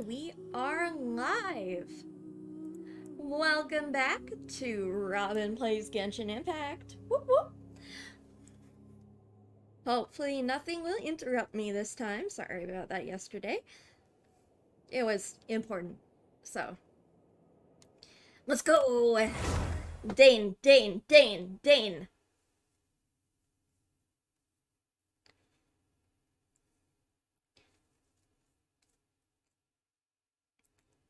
And we are live! Welcome back to Robin Plays Genshin Impact. Whoop whoop! Hopefully nothing will interrupt me this time. Sorry about that yesterday. It was important. So, let's go! Dain, Dain, Dain, Dain!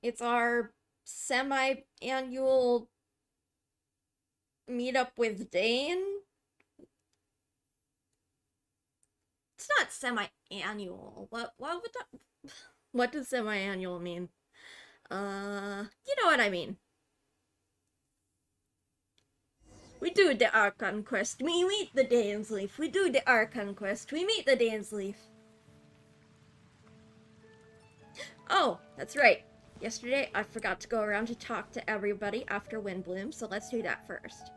It's our semi-annual meetup with Dain. It's not semi-annual. What would that... What does semi-annual mean? You know what I mean. We do the Archon quest, we meet the Dain's Leaf. We do the Archon quest, we meet the Dain's Leaf. Oh, that's right. Yesterday, I forgot to go around to talk to everybody after Windblume, so let's do that first.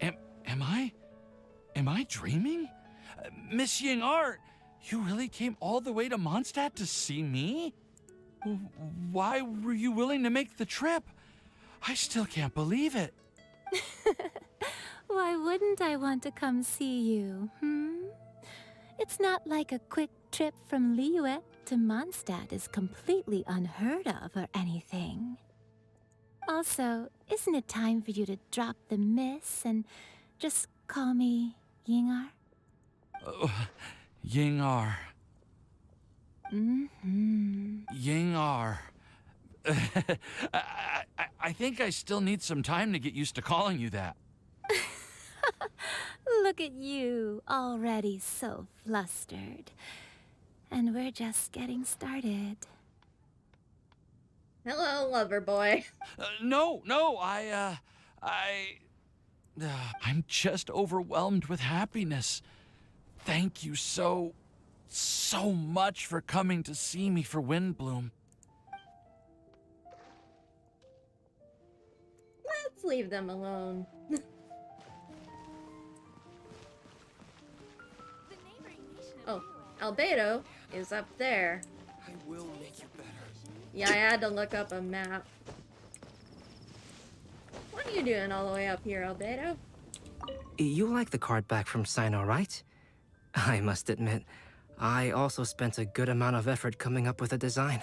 Am I dreaming? Miss Ying-Art, you really came all the way to Mondstadt to see me? Why were you willing to make the trip? I still can't believe it. Why wouldn't I want to come see you, It's not like a quick trip from Liyue to Mondstadt is completely unheard of or anything. Also, isn't it time for you to drop the miss and just call me Ying-Art? Ying-Art. Ying-Art. I think I still need some time to get used to calling you that. Look at you, already so flustered. And we're just getting started. Hello, lover boy. No, I'm just overwhelmed with happiness. Thank you so much for coming to see me for Windblume. Let's leave them alone. Oh, Albedo is up there. I will make you better. Yeah, I had to look up a map. What are you doing all the way up here, Albedo? You like the card back from Sino, right? I must admit, I also spent a good amount of effort coming up with a design.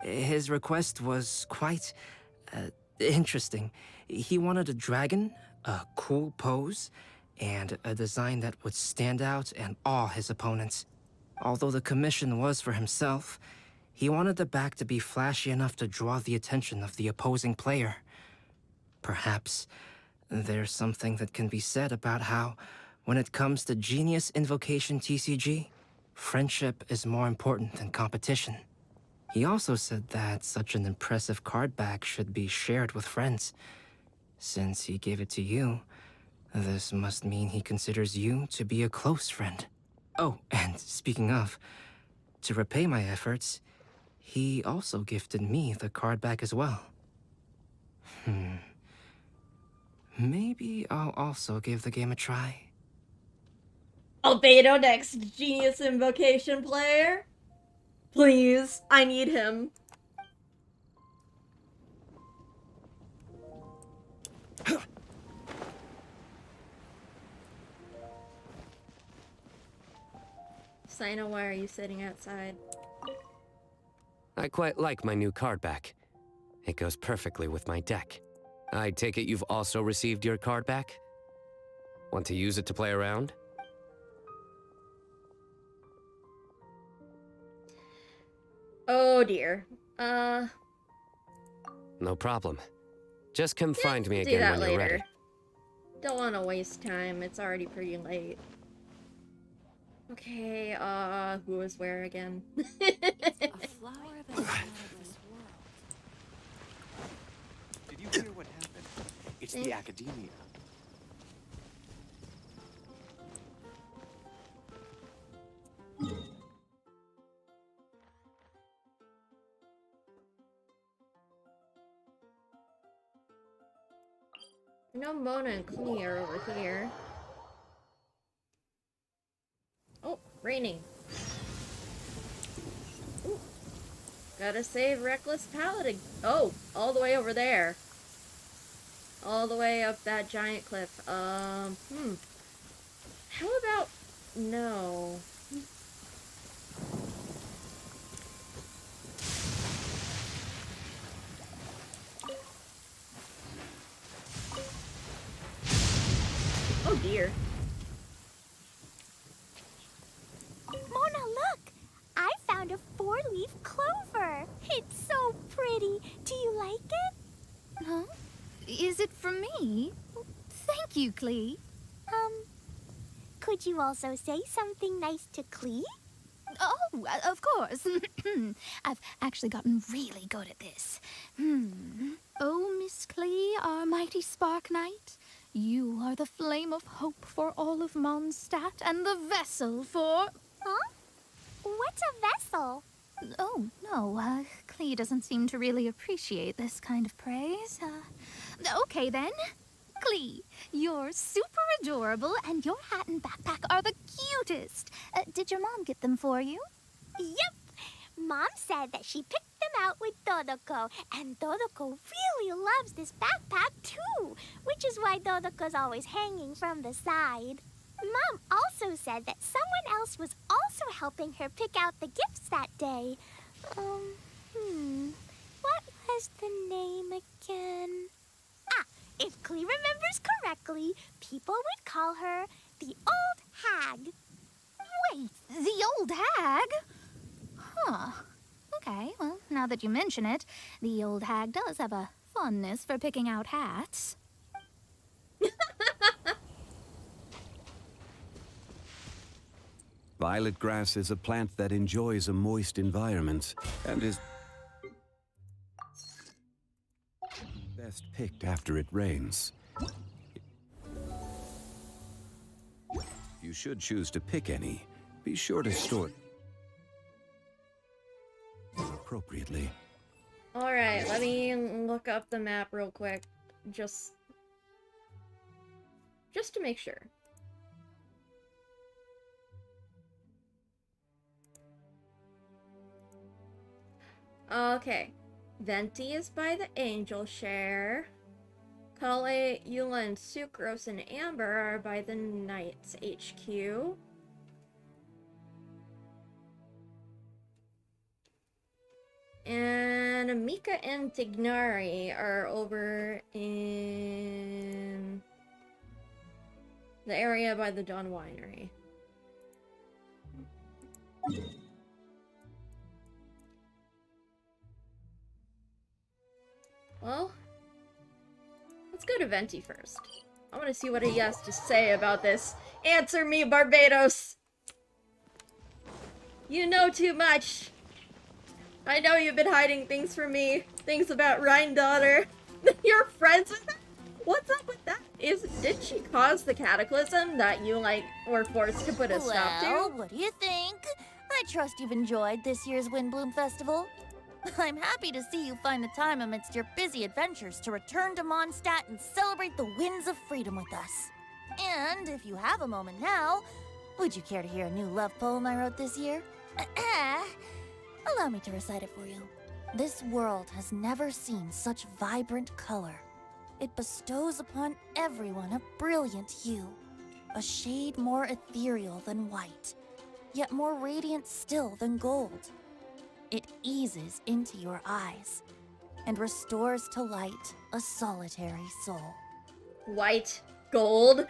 His request was quite interesting. He wanted a dragon, a cool pose, and a design that would stand out and awe his opponents. Although the commission was for himself, he wanted the back to be flashy enough to draw the attention of the opposing player. Perhaps there's something that can be said about how, when it comes to Genius Invocation TCG, friendship is more important than competition. He also said that such an impressive card back should be shared with friends. Since he gave it to you, this must mean he considers you to be a close friend. Oh, and speaking of, to repay my efforts, he also gifted me the card back as well. Maybe I'll also give the game a try. Albedo, next Genius Invocation player? Please, I need him. Sino, why are you sitting outside? I quite like my new card back. It goes perfectly with my deck. I take it you've also received your card back? Want to use it to play around? Oh dear. No problem. Just come find me Do again that when you're later. ready. Don't want to waste time. It's already pretty late. Okay, who is where again? A flower that's out of this world. Did you hear what happened? It's the academia. No Mona and Clee are over here. Oh, raining. Ooh. Gotta save Reckless Paladin. Oh, all the way over there. All the way up that giant cliff. How about... No. Oh dear. Mona, look! I found a 4-leaf clover. It's so pretty. Do you like it? Huh? Is it from me? Thank you, Clee. Could you also say something nice to Clee? Oh, of course. I've actually gotten really good at this. Oh, Miss Clee, our mighty Spark Knight, you are the flame of hope for all of Mondstadt and the vessel for... Huh? What's a vessel? Oh, no, Clee doesn't seem to really appreciate this kind of praise. Okay, then. Clee, you're super adorable, and your hat and backpack are the cutest. Did your mom get them for you? Yep! Mom said that she picked them out with Dodoko, and Dodoko really loves this backpack too, which is why Dodoko's always hanging from the side. Mom also said that someone else was also helping her pick out the gifts that day. What was the name again? If Clee remembers correctly, people would call her the Old Hag. Wait, the old hag? Huh. Okay, well, now that you mention it, the old hag does have a fondness for picking out hats. Violet grass is a plant that enjoys a moist environment and is best picked after it rains. If you should choose to pick any, be sure to store it appropriately. Alright, let me look up the map real quick. Just to make sure. Okay. Venti is by the Angel Share. Kale, Eula, and Sucrose and Amber are by the Knights HQ. And Amika and Tignari are over in the area by the Dawn Winery. Well, let's go to Venti first. I want to see what he has to say about this. Answer me, Barbados! You know too much! I know you've been hiding things from me. Things about Rhine-daughter. You're friends with her? What's up with that? Did she cause the cataclysm that you, were forced to put a stop to? Well, what do you think? I trust you've enjoyed this year's Windblume Festival. I'm happy to see you find the time amidst your busy adventures to return to Mondstadt and celebrate the winds of freedom with us. And if you have a moment now, would you care to hear a new love poem I wrote this year? Allow me to recite it for you. This world has never seen such vibrant color. It bestows upon everyone a brilliant hue, a shade more ethereal than white, yet more radiant still than gold. It eases into your eyes and restores to light a solitary soul. White, gold.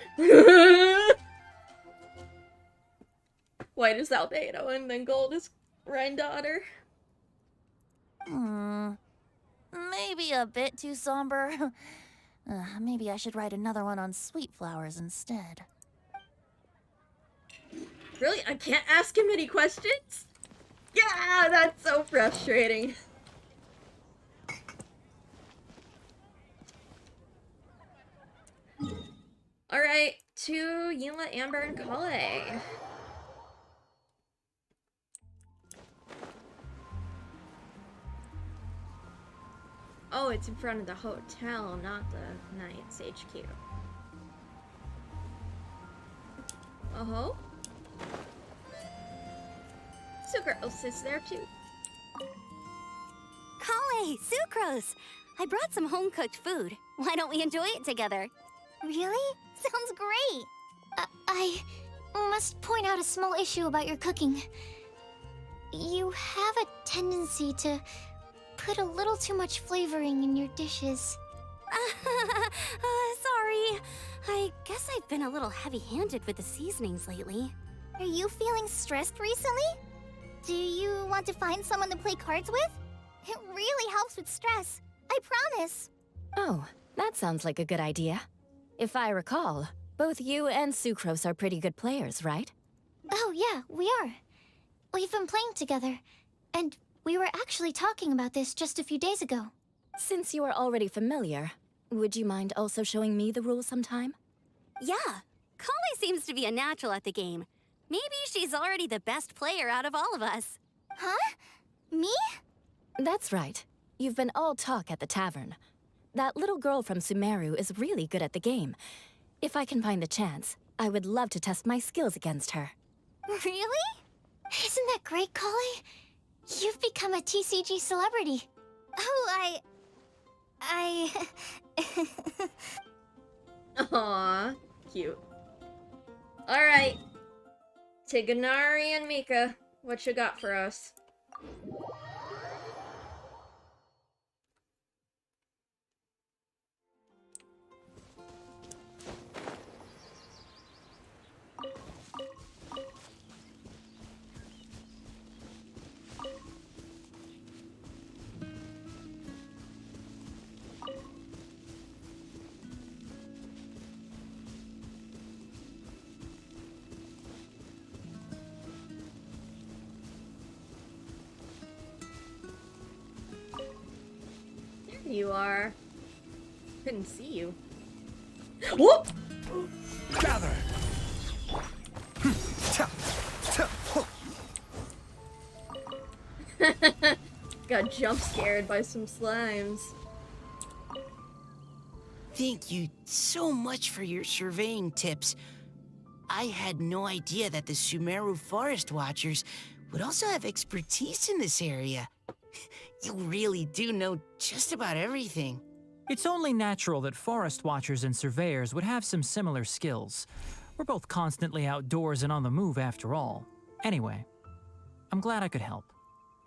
White is Albedo, and then gold is Rhine-daughter. Maybe a bit too somber. Maybe I should write another one on sweet flowers instead. Really? I can't ask him any questions? Yeah, that's so frustrating. Alright, to Eula, Amber, and Kale. Oh, it's in front of the hotel, not the Knights HQ. Oh-ho. Sucrose is there too. Hey, Sucrose! I brought some home-cooked food. Why don't we enjoy it together? Really? Sounds great. I must point out a small issue about your cooking. You have a tendency to put a little too much flavoring in your dishes. Sorry. I guess I've been a little heavy-handed with the seasonings lately. Are you feeling stressed recently? Do you want to find someone to play cards with? It really helps with stress. I promise. Oh, that sounds like a good idea. If I recall, both you and Sucrose are pretty good players, right? Oh yeah, we are. We've been playing together, and we were actually talking about this just a few days ago. Since you are already familiar, would you mind also showing me the rules sometime? Yeah, Kali seems to be a natural at the game. Maybe she's already the best player out of all of us. Huh? Me? That's right. You've been all talk at the tavern. That little girl from Sumeru is really good at the game. If I can find the chance, I would love to test my skills against her. Really? Isn't that great, Kali? You've become a TCG celebrity. Oh, Aw, cute. Alright. Tiganari and Mika, what you got for us? You are. Couldn't see you. Whoop! Gather! Got jump scared by some slimes. Thank you so much for your surveying tips. I had no idea that the Sumeru Forest Watchers would also have expertise in this area. You really do know just about everything. It's only natural that forest watchers and surveyors would have some similar skills. We're both constantly outdoors and on the move after all. Anyway, I'm glad I could help.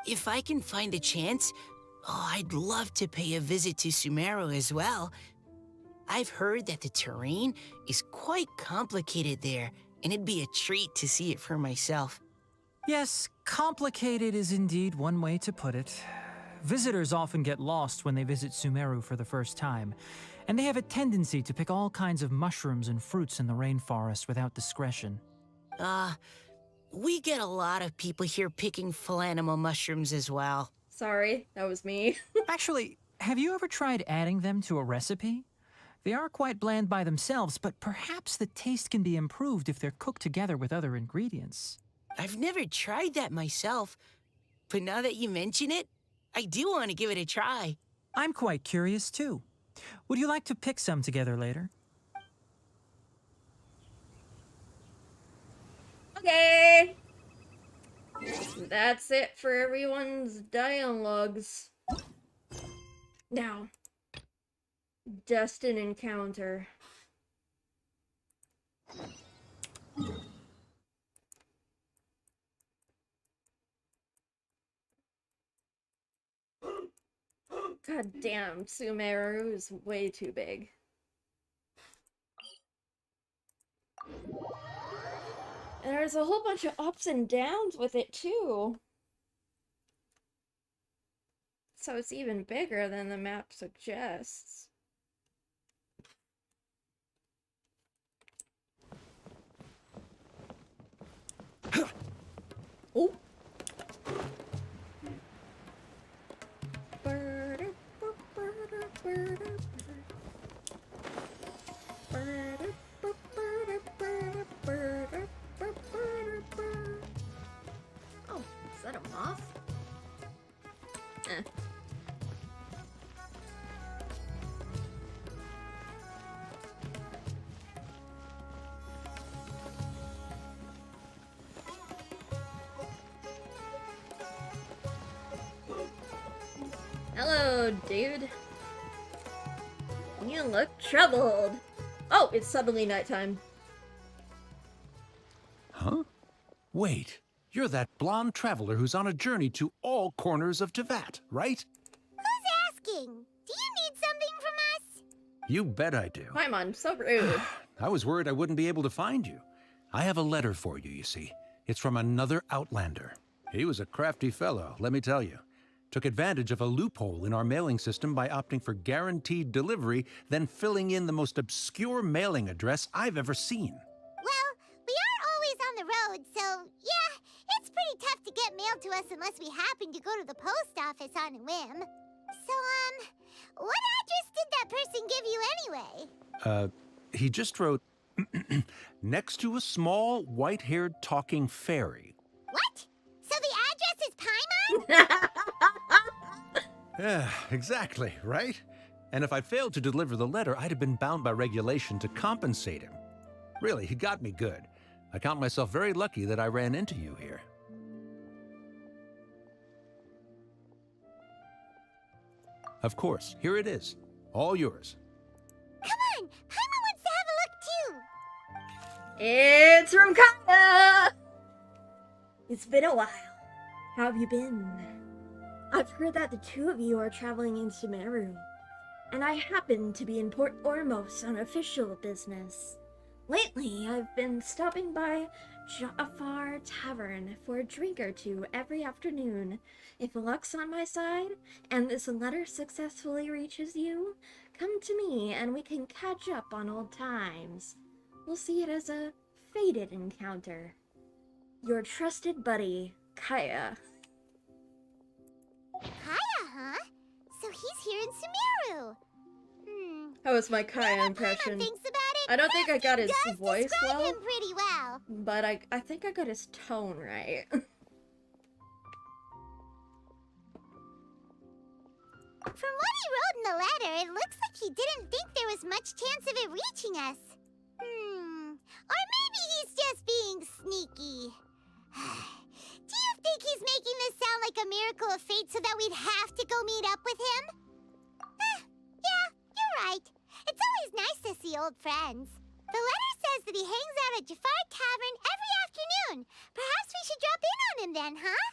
If I can find a chance, I'd love to pay a visit to Sumeru as well. I've heard that the terrain is quite complicated there, and it'd be a treat to see it for myself. Yes, complicated is indeed one way to put it. Visitors often get lost when they visit Sumeru for the first time, and they have a tendency to pick all kinds of mushrooms and fruits in the rainforest without discretion. We get a lot of people here picking philanimal mushrooms as well. Sorry, that was me. Actually, have you ever tried adding them to a recipe? They are quite bland by themselves, but perhaps the taste can be improved if they're cooked together with other ingredients. I've never tried that myself, but now that you mention it, I do want to give it a try. I'm quite curious, too. Would you like to pick some together later? Okay! That's it for everyone's dialogues. Now, Destined Encounter. God damn, Sumeru is way too big. And there's a whole bunch of ups and downs with it too. So it's even bigger than the map suggests. Oh! Oh, is that a moth? Eh. Hello. Hello, dude. You look troubled. Oh, it's suddenly nighttime. Huh? Wait, you're that blonde traveler who's on a journey to all corners of Teyvat, right? Who's asking? Do you need something from us? You bet I do. Paimon, so rude. I was worried I wouldn't be able to find you. I have a letter for you, you see. It's from another Outlander. He was a crafty fellow, let me tell you. Took advantage of a loophole in our mailing system by opting for guaranteed delivery, then filling in the most obscure mailing address I've ever seen. Well, we aren't always on the road, so yeah, it's pretty tough to get mail to us unless we happen to go to the post office on a whim. So, what address did that person give you anyway? He just wrote, next to a small, white-haired talking fairy. What? So the address is Paimon? Yeah, exactly, right? And if I failed to deliver the letter, I'd have been bound by regulation to compensate him. Really, he got me good. I count myself very lucky that I ran into you here. Of course, here it is. All yours. Come on, Paimon wants to have a look too. It's from Kaya! It's been a while. How have you been? I've heard that the two of you are traveling in Sumeru, and I happen to be in Port Ormos on official business. Lately, I've been stopping by Jafar Tavern for a drink or two every afternoon. If luck's on my side, and this letter successfully reaches you, come to me and we can catch up on old times. We'll see it as a fated encounter. Your trusted buddy, Kaya. Kaya, huh? So he's here in Sumeru. That was my Kaya impression. Thinks about it, I don't think I got his does voice describe well, him pretty well. but I think I got his tone right. From what he wrote in the letter, it looks like he didn't think there was much chance of it reaching us. Or maybe he's just being sneaky. Do you think he's making this sound like a miracle of fate so that we'd have to go meet up with him? Yeah, you're right. It's always nice to see old friends. The letter says that he hangs out at Jafar Tavern every afternoon. Perhaps we should drop in on him then, huh?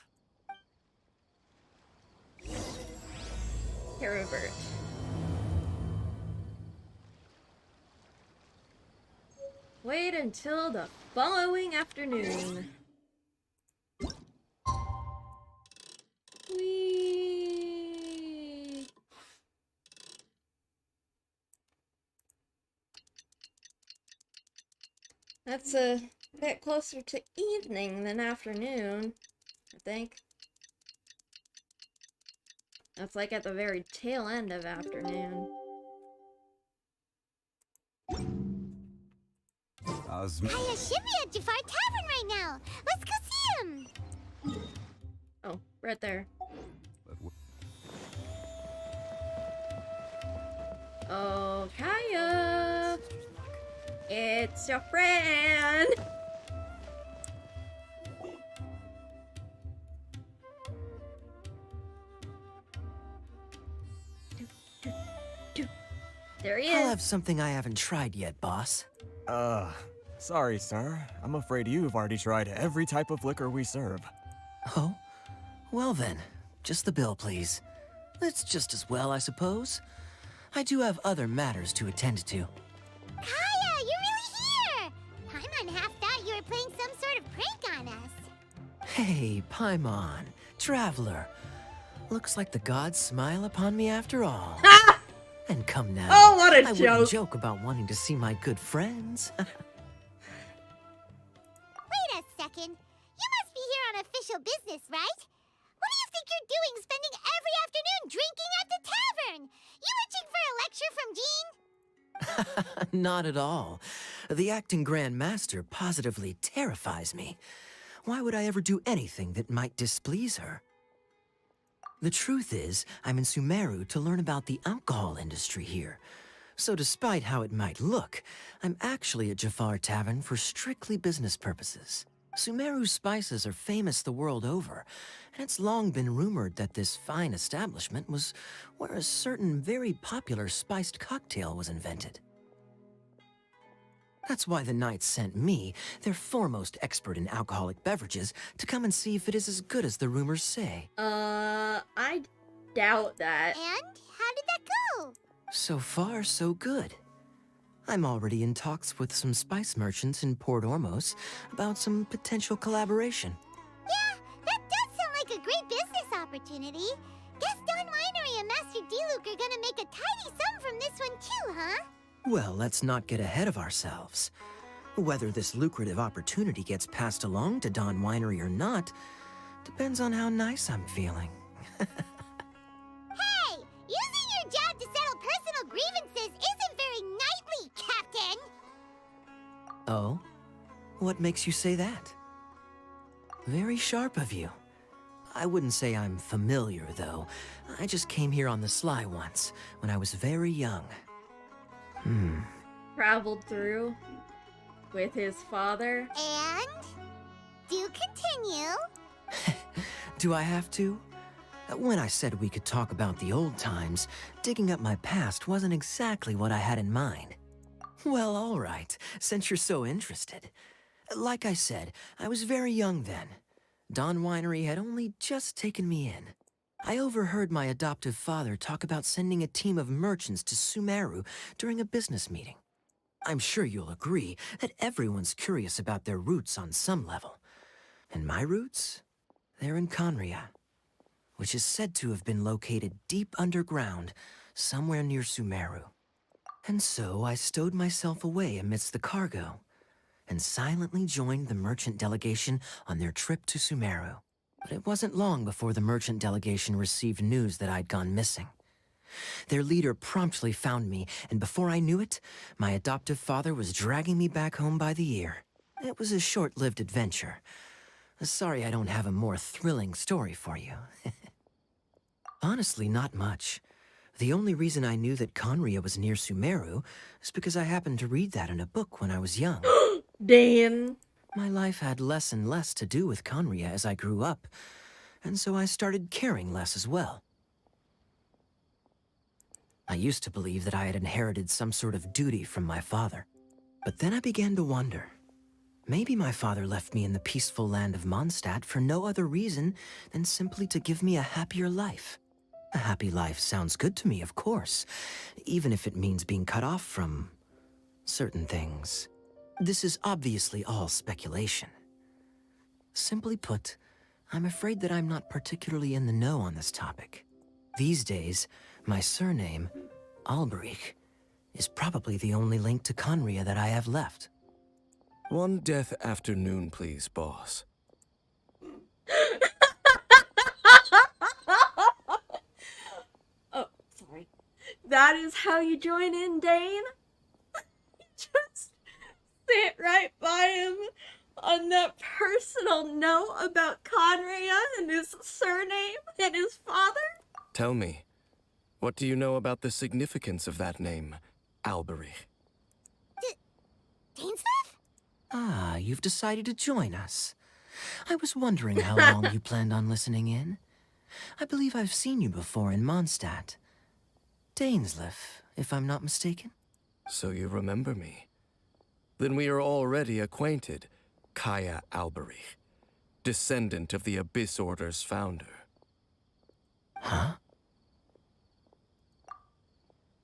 Herbert. Wait until the following afternoon. Whee! That's a bit closer to evening than afternoon, I think. That's like at the very tail end of afternoon. Kaya should be at Jafar Tavern right now. Let's go see him. Oh, right there. Oh, Kaya! It's your friend! There he is. I'll have something I haven't tried yet, boss. Sorry, sir. I'm afraid you've already tried every type of liquor we serve. Oh? Well then, just the bill, please. It's just as well, I suppose. I do have other matters to attend to. Kaya, you're really here! Paimon half thought you were playing some sort of prank on us. Hey, Paimon, traveler. Looks like the gods smile upon me after all. And come now. Oh, what a I joke. wouldn't joke about wanting to see my good friends. Wait a second. You must be here on official business, right? What do you think you're doing spending every afternoon drinking at the tavern? You itching for a lecture from Jean? Not at all. The acting Grand Master positively terrifies me. Why would I ever do anything that might displease her? The truth is, I'm in Sumeru to learn about the alcohol industry here. So despite how it might look, I'm actually at Jafar Tavern for strictly business purposes. Sumeru spices are famous the world over, and it's long been rumored that this fine establishment was where a certain very popular spiced cocktail was invented. That's why the Knights sent me, their foremost expert in alcoholic beverages, to come and see if it is as good as the rumors say. I doubt that. And how did that go? So far, so good. I'm already in talks with some spice merchants in Port Ormos about some potential collaboration. Yeah, that does sound like a great business opportunity. Guess Dain Winery and Master Diluc are gonna make a tidy sum from this one too, huh? Well, let's not get ahead of ourselves. Whether this lucrative opportunity gets passed along to Dain Winery or not depends on how nice I'm feeling. Hey, using your job to settle personal grievances isn't very knightly, Captain! Oh? What makes you say that? Very sharp of you. I wouldn't say I'm familiar, though. I just came here on the sly once, when I was very young. Traveled through with his father. And? Do continue. Do I have to? When I said we could talk about the old times, digging up my past wasn't exactly what I had in mind. Well, all right, since you're so interested. Like I said, I was very young then. Dain Winery had only just taken me in. I overheard my adoptive father talk about sending a team of merchants to Sumeru during a business meeting. I'm sure you'll agree that everyone's curious about their roots on some level. And my roots? They're in Conria, which is said to have been located deep underground, somewhere near Sumeru. And so I stowed myself away amidst the cargo, and silently joined the merchant delegation on their trip to Sumeru. But it wasn't long before the merchant delegation received news that I'd gone missing. Their leader promptly found me, and before I knew it, my adoptive father was dragging me back home by the ear. It was a short-lived adventure. Sorry I don't have a more thrilling story for you. Honestly, not much. The only reason I knew that Conria was near Sumeru is because I happened to read that in a book when I was young. Dain. My life had less and less to do with Conria as I grew up, and so I started caring less as well. I used to believe that I had inherited some sort of duty from my father. But then I began to wonder. Maybe my father left me in the peaceful land of Mondstadt for no other reason than simply to give me a happier life. A happy life sounds good to me, of course, even if it means being cut off from certain things. This is obviously all speculation. Simply put, I'm afraid that I'm not particularly in the know on this topic. These days, my surname, Alberich, is probably the only link to Conria that I have left. One death afternoon, please, boss. Oh, sorry. That is how you join in, Dain? Just sit right by him on that personal note about Conria and his surname and his father? Tell me, what do you know about the significance of that name, Alberich? Dainsleif? Ah, you've decided to join us. I was wondering how long you planned on listening in. I believe I've seen you before in Mondstadt. Dainsleif, if I'm not mistaken. So you remember me. Then we are already acquainted, Kaya Alberich, descendant of the Abyss Order's founder. Huh?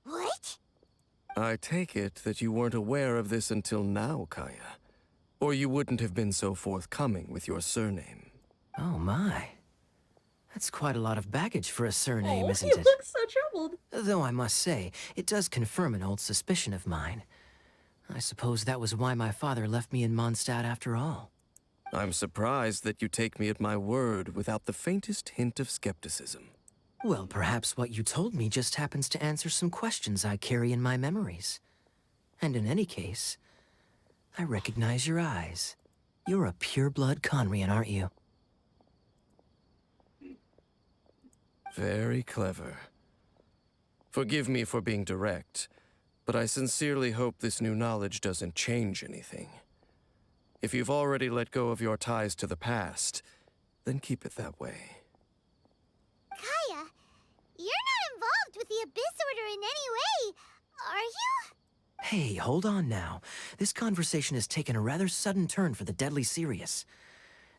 What? I take it that you weren't aware of this until now, Kaya. Or you wouldn't have been so forthcoming with your surname. Oh my. That's quite a lot of baggage for a surname, isn't he it? looks so troubled. Though I must say, it does confirm an old suspicion of mine. I suppose that was why my father left me in Mondstadt after all. I'm surprised that you take me at my word without the faintest hint of skepticism. Well, perhaps what you told me just happens to answer some questions I carry in my memories. And in any case, I recognize your eyes. You're a pure-blood Conrian, aren't you? Very clever. Forgive me for being direct, but I sincerely hope this new knowledge doesn't change anything. If you've already let go of your ties to the past, then keep it that way. Kaya, you're not involved with the Abyss Order in any way, are you? Hey, hold on now. This conversation has taken a rather sudden turn for the deadly serious.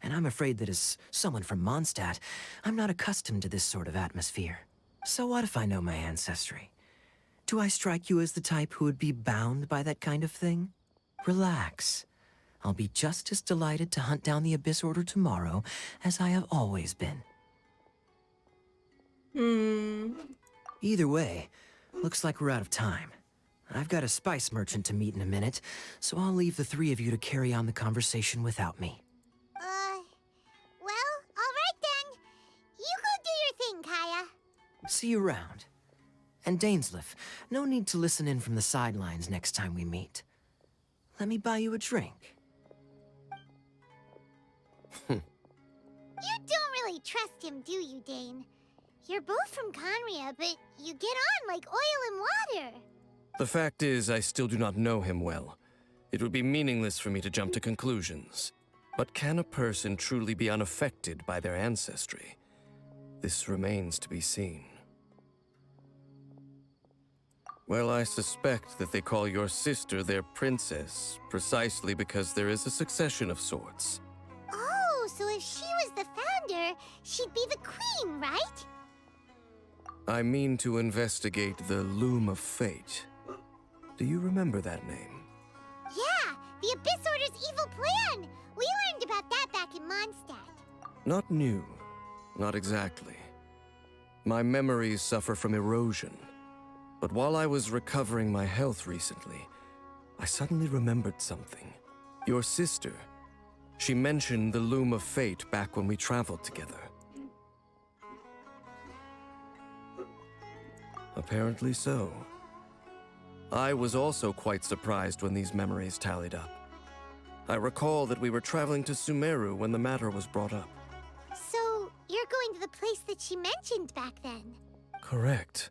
And I'm afraid that as someone from Mondstadt, I'm not accustomed to this sort of atmosphere. So what if I know my ancestry? Do I strike you as the type who would be bound by that kind of thing? Relax. I'll be just as delighted to hunt down the Abyss Order tomorrow as I have always been. Either way, looks like we're out of time. I've got a spice merchant to meet in a minute, so I'll leave the three of you to carry on the conversation without me. Well, alright then. You go do your thing, Kaya. See you around. And Dainsleif, no need to listen in from the sidelines next time we meet. Let me buy you a drink. You don't really trust him, do you, Dain? You're both from Conria, but you get on like oil and water. The fact is, I still do not know him well. It would be meaningless for me to jump to conclusions. But can a person truly be unaffected by their ancestry? This remains to be seen. Well, I suspect that they call your sister their princess, precisely because there is a succession of sorts. Oh, so if she was the founder, she'd be the queen, right? I mean to investigate the Loom of Fate. Do you remember that name? Yeah, the Abyss Order's evil plan! We learned about that back in Mondstadt. Not new. Not exactly. My memories suffer from erosion. But while I was recovering my health recently, I suddenly remembered something. Your sister. She mentioned the Loom of Fate back when we traveled together. Apparently so. I was also quite surprised when these memories tallied up. I recall that we were traveling to Sumeru when the matter was brought up. So, you're going to the place that she mentioned back then? Correct.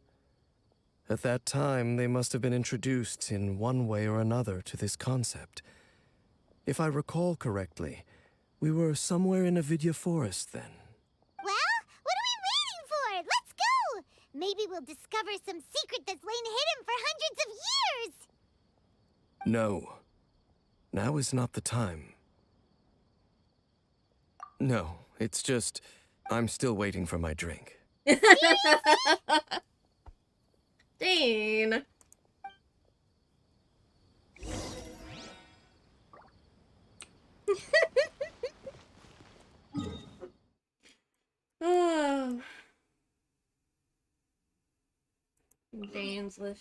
At that time, they must have been introduced in one way or another to this concept. If I recall correctly, we were somewhere in Avidya Forest then. Well, what are we waiting for? Let's go! Maybe we'll discover some secret that's lain hidden for hundreds of years! No. Now is not the time. No, it's just, I'm still waiting for my drink. Dain. Oh. Dainsleif.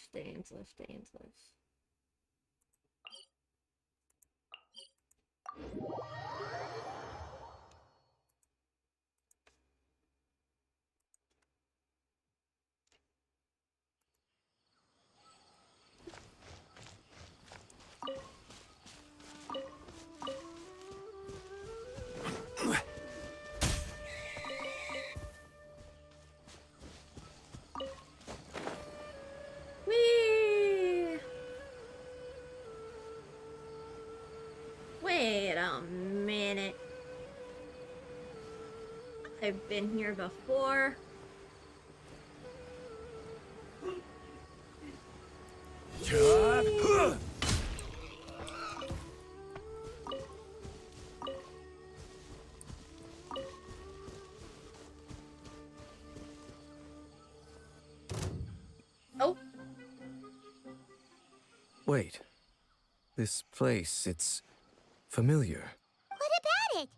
Whee! Wait a minute. I've been here before. Oh. Wait. This place, it's familiar. What about it?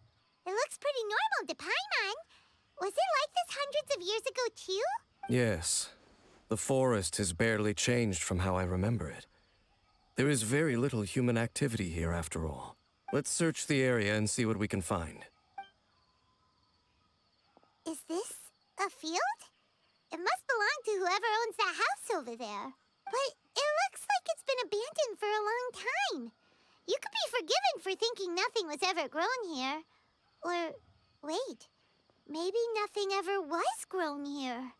It looks pretty normal to Paimon. Was it like this hundreds of years ago, too? Yes. The forest has barely changed from how I remember it. There is very little human activity here after all. Let's search the area and see what we can find. Is this a field? It must belong to whoever owns that house over there. But it looks like it's been abandoned for a long time. You could be forgiven for thinking nothing was ever grown here. Or, wait, maybe nothing ever was grown here.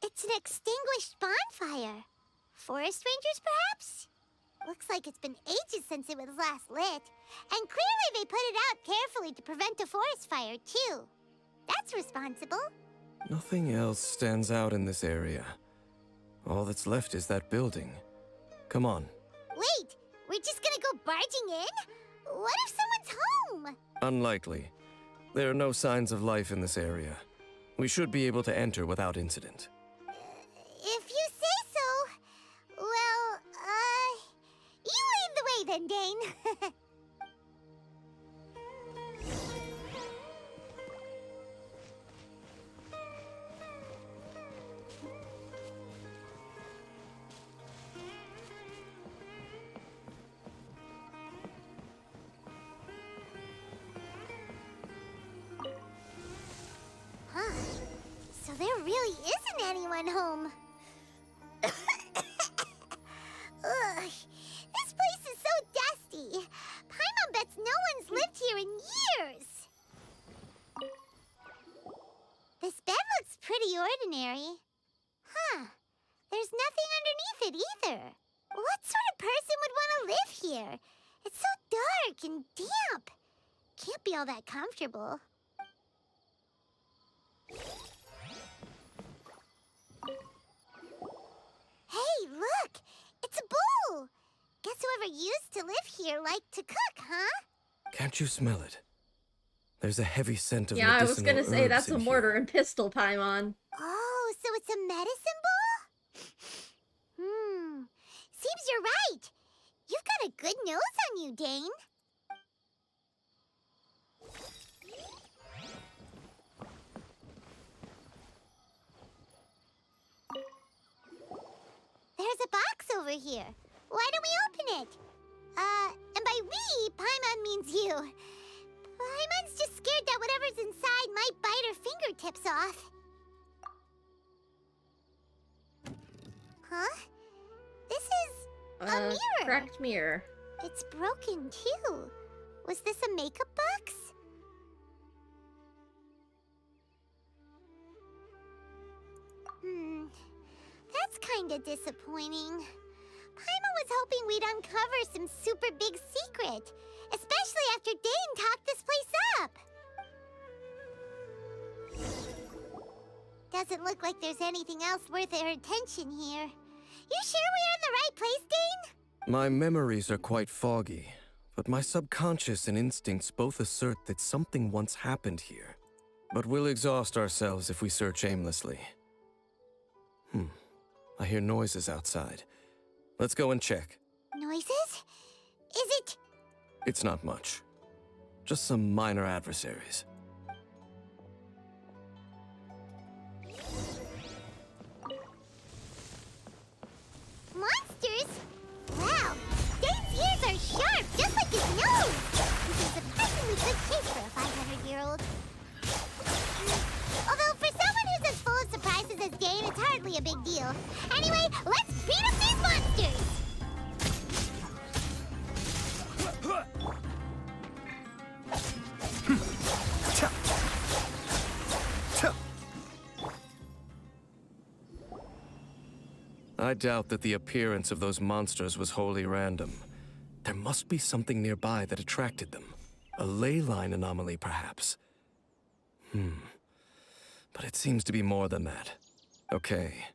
It's an extinguished bonfire. Forest rangers, perhaps? Looks like it's been ages since it was last lit. And clearly they put it out carefully to prevent a forest fire, too. That's responsible. Nothing else stands out in this area. All that's left is that building. Come on. Wait, we're just gonna go barging in? What if someone's home? Unlikely. There are no signs of life in this area. We should be able to enter without incident. If you say so. Well, you lead the way then, Dain. Huh. So there really isn't anyone home. Ugh, this place is so dusty. Paimon bets no one's lived here in years. This bed looks pretty ordinary. Huh. There's nothing underneath it either. What sort of person would want to live here? It's so dark and damp. Can't be all that comfortable. Hey, look! It's a bowl! Guess whoever used to live here liked to cook, huh? Can't you smell it? There's a heavy scent of Yeah, I was medicinal gonna say herbs that's in a here. mortar and pestle Paimon. Oh, so it's a medicine bowl? Seems you're right. You've got a good nose on you, Dain. There's a box over here. Why don't we open it? And by we, Paimon means you. Paimon's just scared that whatever's inside might bite her fingertips off. Huh? This is a mirror. Cracked mirror. It's broken too. Was this a makeup box? That's kinda disappointing. Paimon was hoping we'd uncover some super big secret, especially after Dain talked this place up. Doesn't look like there's anything else worth our attention here. You sure we're in the right place, Dain? My memories are quite foggy, but my subconscious and instincts both assert that something once happened here. But we'll exhaust ourselves if we search aimlessly. I hear noises outside. Let's go and check. Noises? Is it? It's not much. Just some minor adversaries. Monsters? Wow, Dain's ears are sharp, just like his nose. He's in surprisingly good shape for a 500-year-old. Although for someone who's as full of surprises as Dain, it's hardly a big deal. Anyway, let's beat up these monsters! I doubt that the appearance of those monsters was wholly random. There must be something nearby that attracted them. A ley line anomaly, perhaps. But it seems to be more than that. Okay.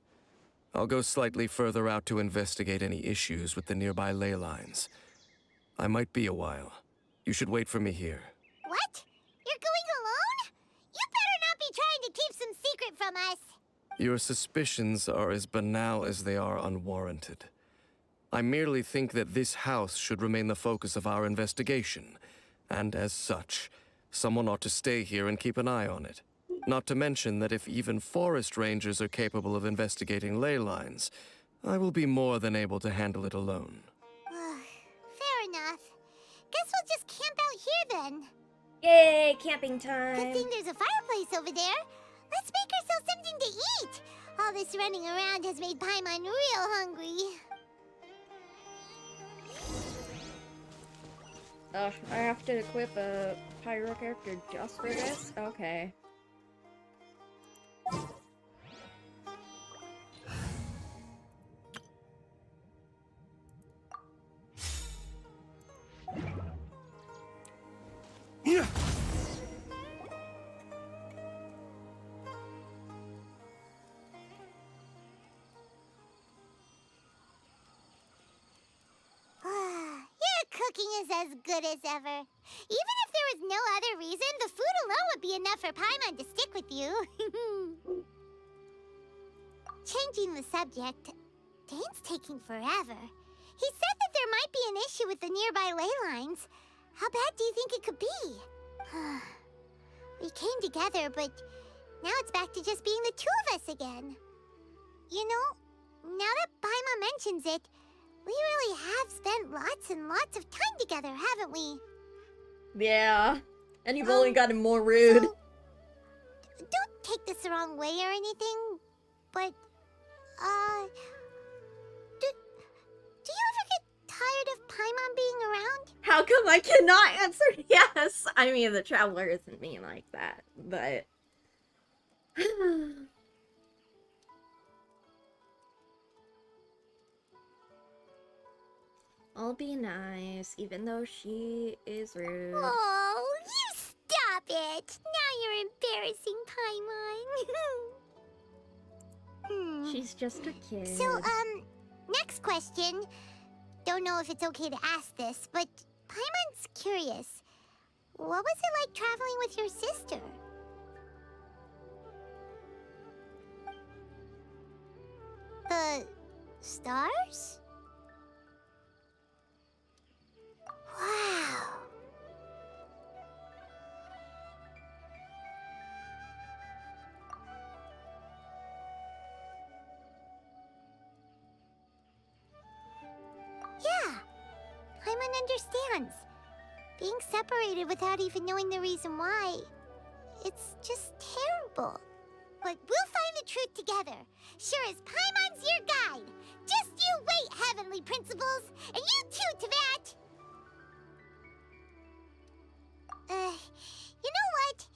I'll go slightly further out to investigate any issues with the nearby ley lines. I might be a while. You should wait for me here. What? You're going alone? You better not be trying to keep some secret from us. Your suspicions are as banal as they are unwarranted. I merely think that this house should remain the focus of our investigation, and as such, someone ought to stay here and keep an eye on it. Not to mention that if even forest rangers are capable of investigating ley lines, I will be more than able to handle it alone. Fair enough. Guess we'll just camp out here then. Yay, camping time. Good thing there's a fireplace over there. Let's make ourselves something to eat. All this running around has made Paimon real hungry. I have to equip a pyro character just for this? Okay. cooking is as good as ever. Even if there was no other reason, the food alone would be enough for Paimon to stick with you. Changing the subject, Dain's taking forever. He said that there might be an issue with the nearby ley lines. How bad do you think it could be? We came together, but now it's back to just being the two of us again. You know, now that Paimon mentions it, we really have spent lots and lots of time together, haven't we? Yeah. And you've only gotten more rude. So, don't take this the wrong way or anything, but, do you ever get tired of Paimon being around? How come I cannot answer yes? I mean, the Traveler isn't mean like that, but... I'll be nice, even though she is rude. Oh, you stop it! Now you're embarrassing Paimon. She's just a kid. So, next question. Don't know if it's okay to ask this, but Paimon's curious. What was it like traveling with your sister? The stars? Wow. Yeah, Paimon understands. Being separated without even knowing the reason why, it's just terrible. But we'll find the truth together. Sure as Paimon's your guide. Just you wait, Heavenly Principles. And you too, Teyvat. You know what?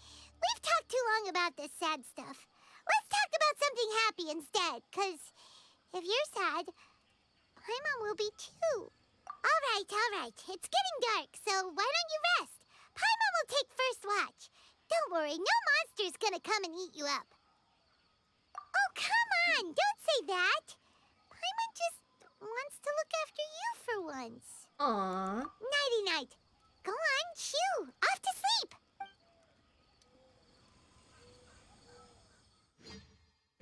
We've talked too long about this sad stuff. Let's talk about something happy instead, 'cause if you're sad, Paimon will be too. All right. It's getting dark, so why don't you rest? Paimon will take first watch. Don't worry, no monster's gonna come and eat you up. Oh, come on! Don't say that! Paimon just wants to look after you for once. Aww. Nighty-night. Go on, shoo! Off to sleep!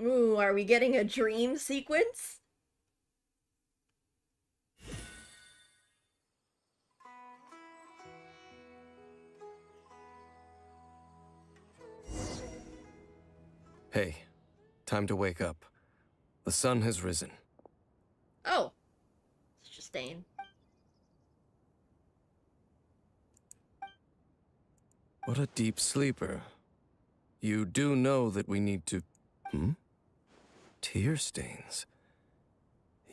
Ooh, are we getting a dream sequence? Hey, time to wake up. The sun has risen. Oh. It's just Dain. What a deep sleeper. You do know that we need to... Tear stains.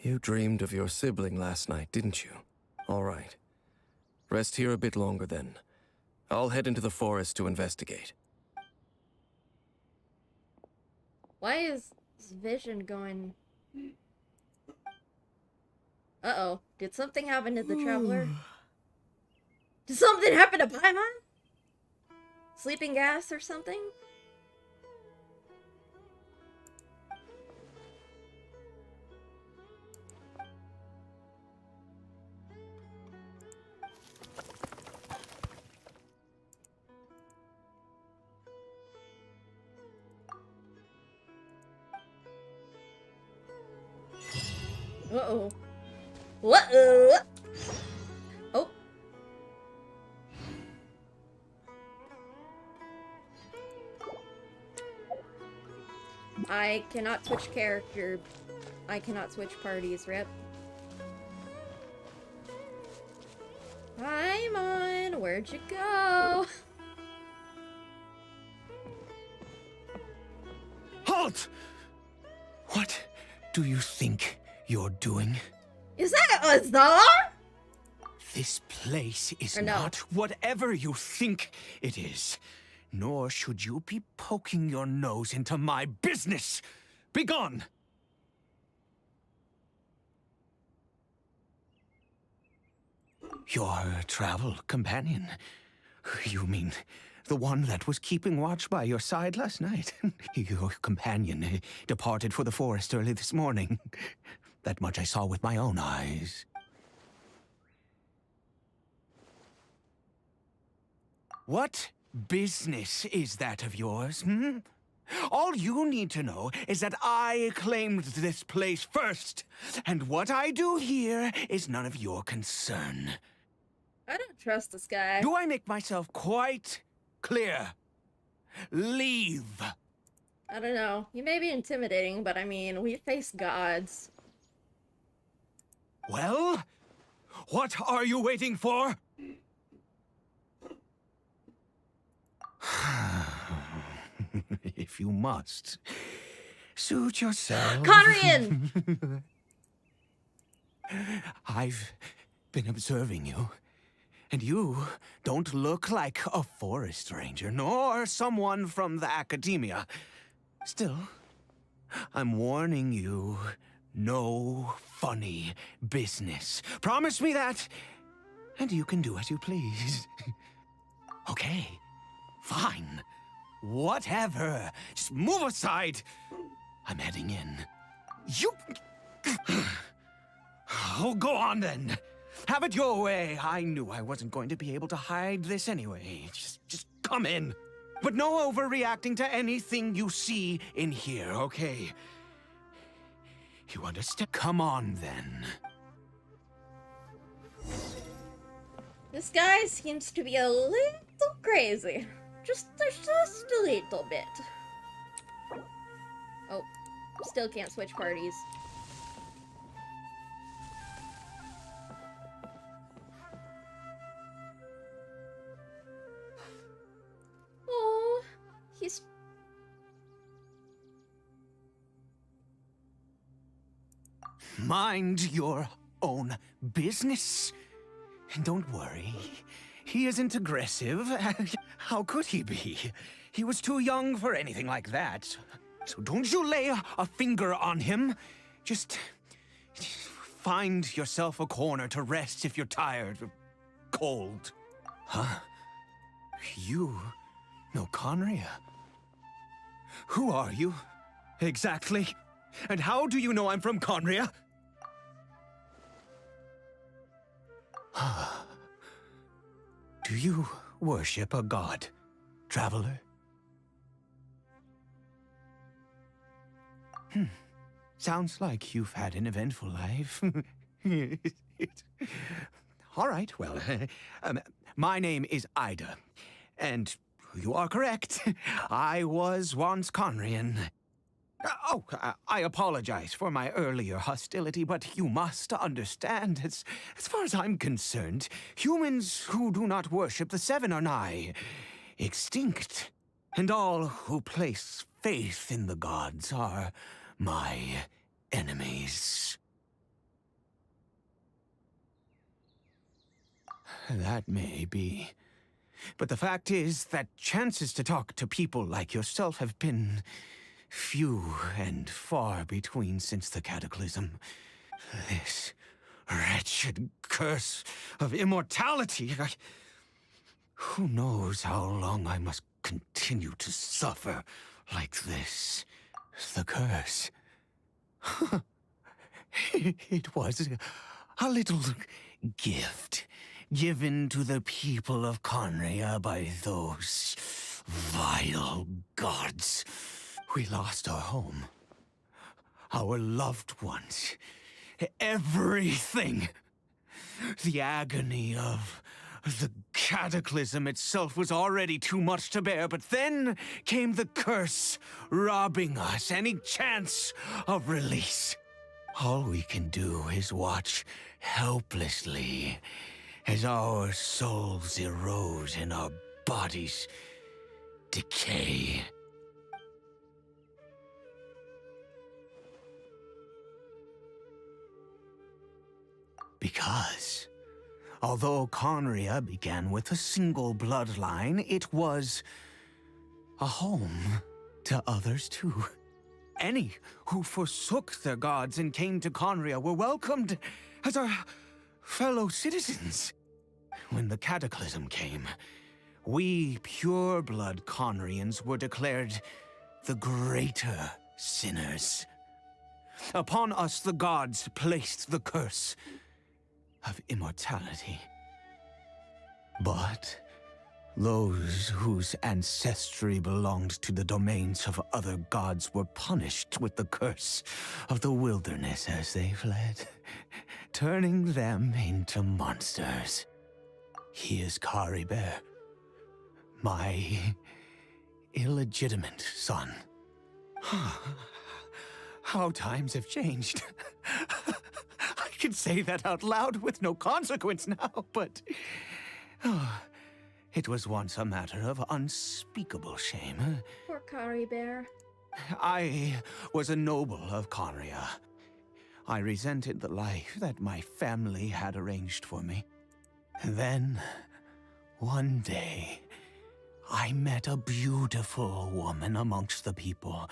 You dreamed of your sibling last night, didn't you? All right. Rest here a bit longer then. I'll head into the forest to investigate. Why is his vision going... Uh-oh. Did something happen to the Traveler? Did something happen to Paimon? Sleeping gas or something? Uh-oh. What? Oh. I cannot switch character. I cannot switch parties, rip. Paimon, where'd you go? Halt! What do you think you're doing? Is that Azar? This place is Or no? not whatever you think it is. Nor should you be poking your nose into my business. Begone! Your travel companion? You mean the one that was keeping watch by your side last night? Your companion departed for the forest early this morning. That much I saw with my own eyes. What business is that of yours, hmm? All you need to know is that I claimed this place first, and what I do here is none of your concern. I don't trust this guy. Do I make myself quite clear? Leave. I don't know. He may be intimidating, but I mean, we face gods. Well, what are you waiting for? If you must, suit yourself. Conrian! I've been observing you, and you don't look like a forest ranger, nor someone from the academia. Still, I'm warning you, no funny business. Promise me that, and you can do as you please. Okay, fine. Whatever. Just move aside. I'm heading in. You... Oh, go on then. Have it your way. I knew I wasn't going to be able to hide this anyway. Just come in. But no overreacting to anything you see in here, okay? You understand? Come on then. This guy seems to be a little crazy. Just a little bit. Oh, still can't switch parties. Oh, he's... Mind your own business. And don't worry, he isn't aggressive. How could he be? He was too young for anything like that. So don't you lay a finger on him. Just find yourself a corner to rest if you're tired or cold. Huh? You know Conria? Who are you, exactly? And how do you know I'm from Conria? Do you worship a god, traveler? Sounds like you've had an eventful life. All right, well, my name is Ida, and you are correct. I was once Conrian. I apologize for my earlier hostility, but you must understand, as far as I'm concerned, humans who do not worship the Seven are nigh extinct, and all who place faith in the gods are my enemies. That may be, but the fact is that chances to talk to people like yourself have been few and far between since the cataclysm. This wretched curse of immortality. Who knows how long I must continue to suffer like this? The curse. It was a little gift given to the people of Conria by those vile gods. We lost our home, our loved ones, everything. The agony of the cataclysm itself was already too much to bear, but then came the curse, robbing us any chance of release. All we can do is watch helplessly as our souls erode and our bodies decay. Because, although Conria began with a single bloodline, it was a home to others too. Any who forsook their gods and came to Conria were welcomed as our fellow citizens. When the cataclysm came, we pure-blood Conrians were declared the greater sinners. Upon us the gods placed the curse of immortality. But Those whose ancestry belonged to the domains of other gods were punished with the curse of the wilderness as they fled, turning them into monsters. He is Kari Bear, my illegitimate son. How times have changed. I can say that out loud with no consequence now, but... it was once a matter of unspeakable shame. Poor Kari Bear. I was a noble of Conria. I resented the life that my family had arranged for me. Then, one day, I met a beautiful woman amongst the people.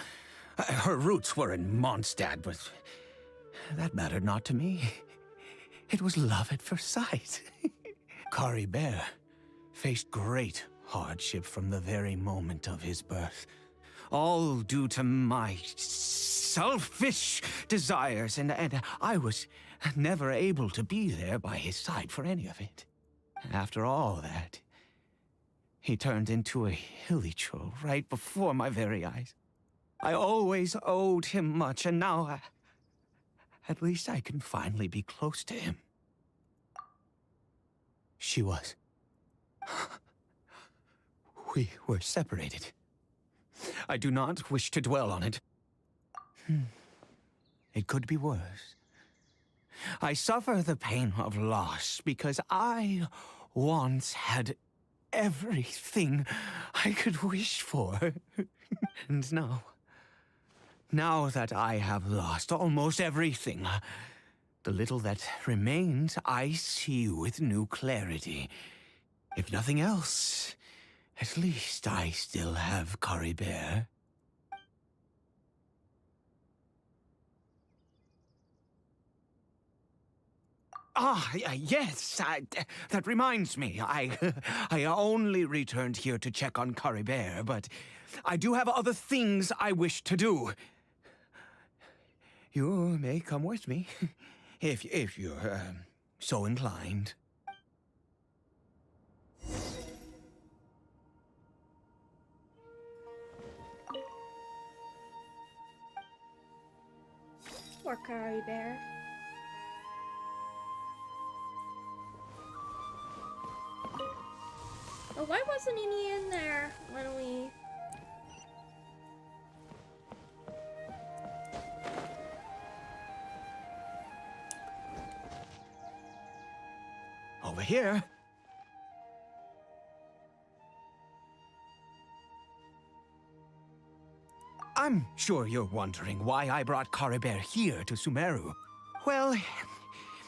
Her roots were in Mondstadt, but that mattered not to me. It was love at first sight. Kari Bear faced great hardship from the very moment of his birth. All due to my selfish desires, and I was never able to be there by his side for any of it. After all that, he turned into a hilichurl right before my very eyes. I always owed him much, and now at least I can finally be close to him. She was. We were separated. I do not wish to dwell on it. It could be worse. I suffer the pain of loss because I once had everything I could wish for. And now that I have lost almost everything, the little that remains I see with new clarity. If nothing else, at least I still have Kari Bear. Yes, that reminds me. I only returned here to check on Kari Bear, but I do have other things I wish to do. You may come with me, if you're so inclined. Poor Kari Bear. Oh, why wasn't he in there when we... Over here. I'm sure you're wondering why I brought Kari Bear here to Sumeru. Well,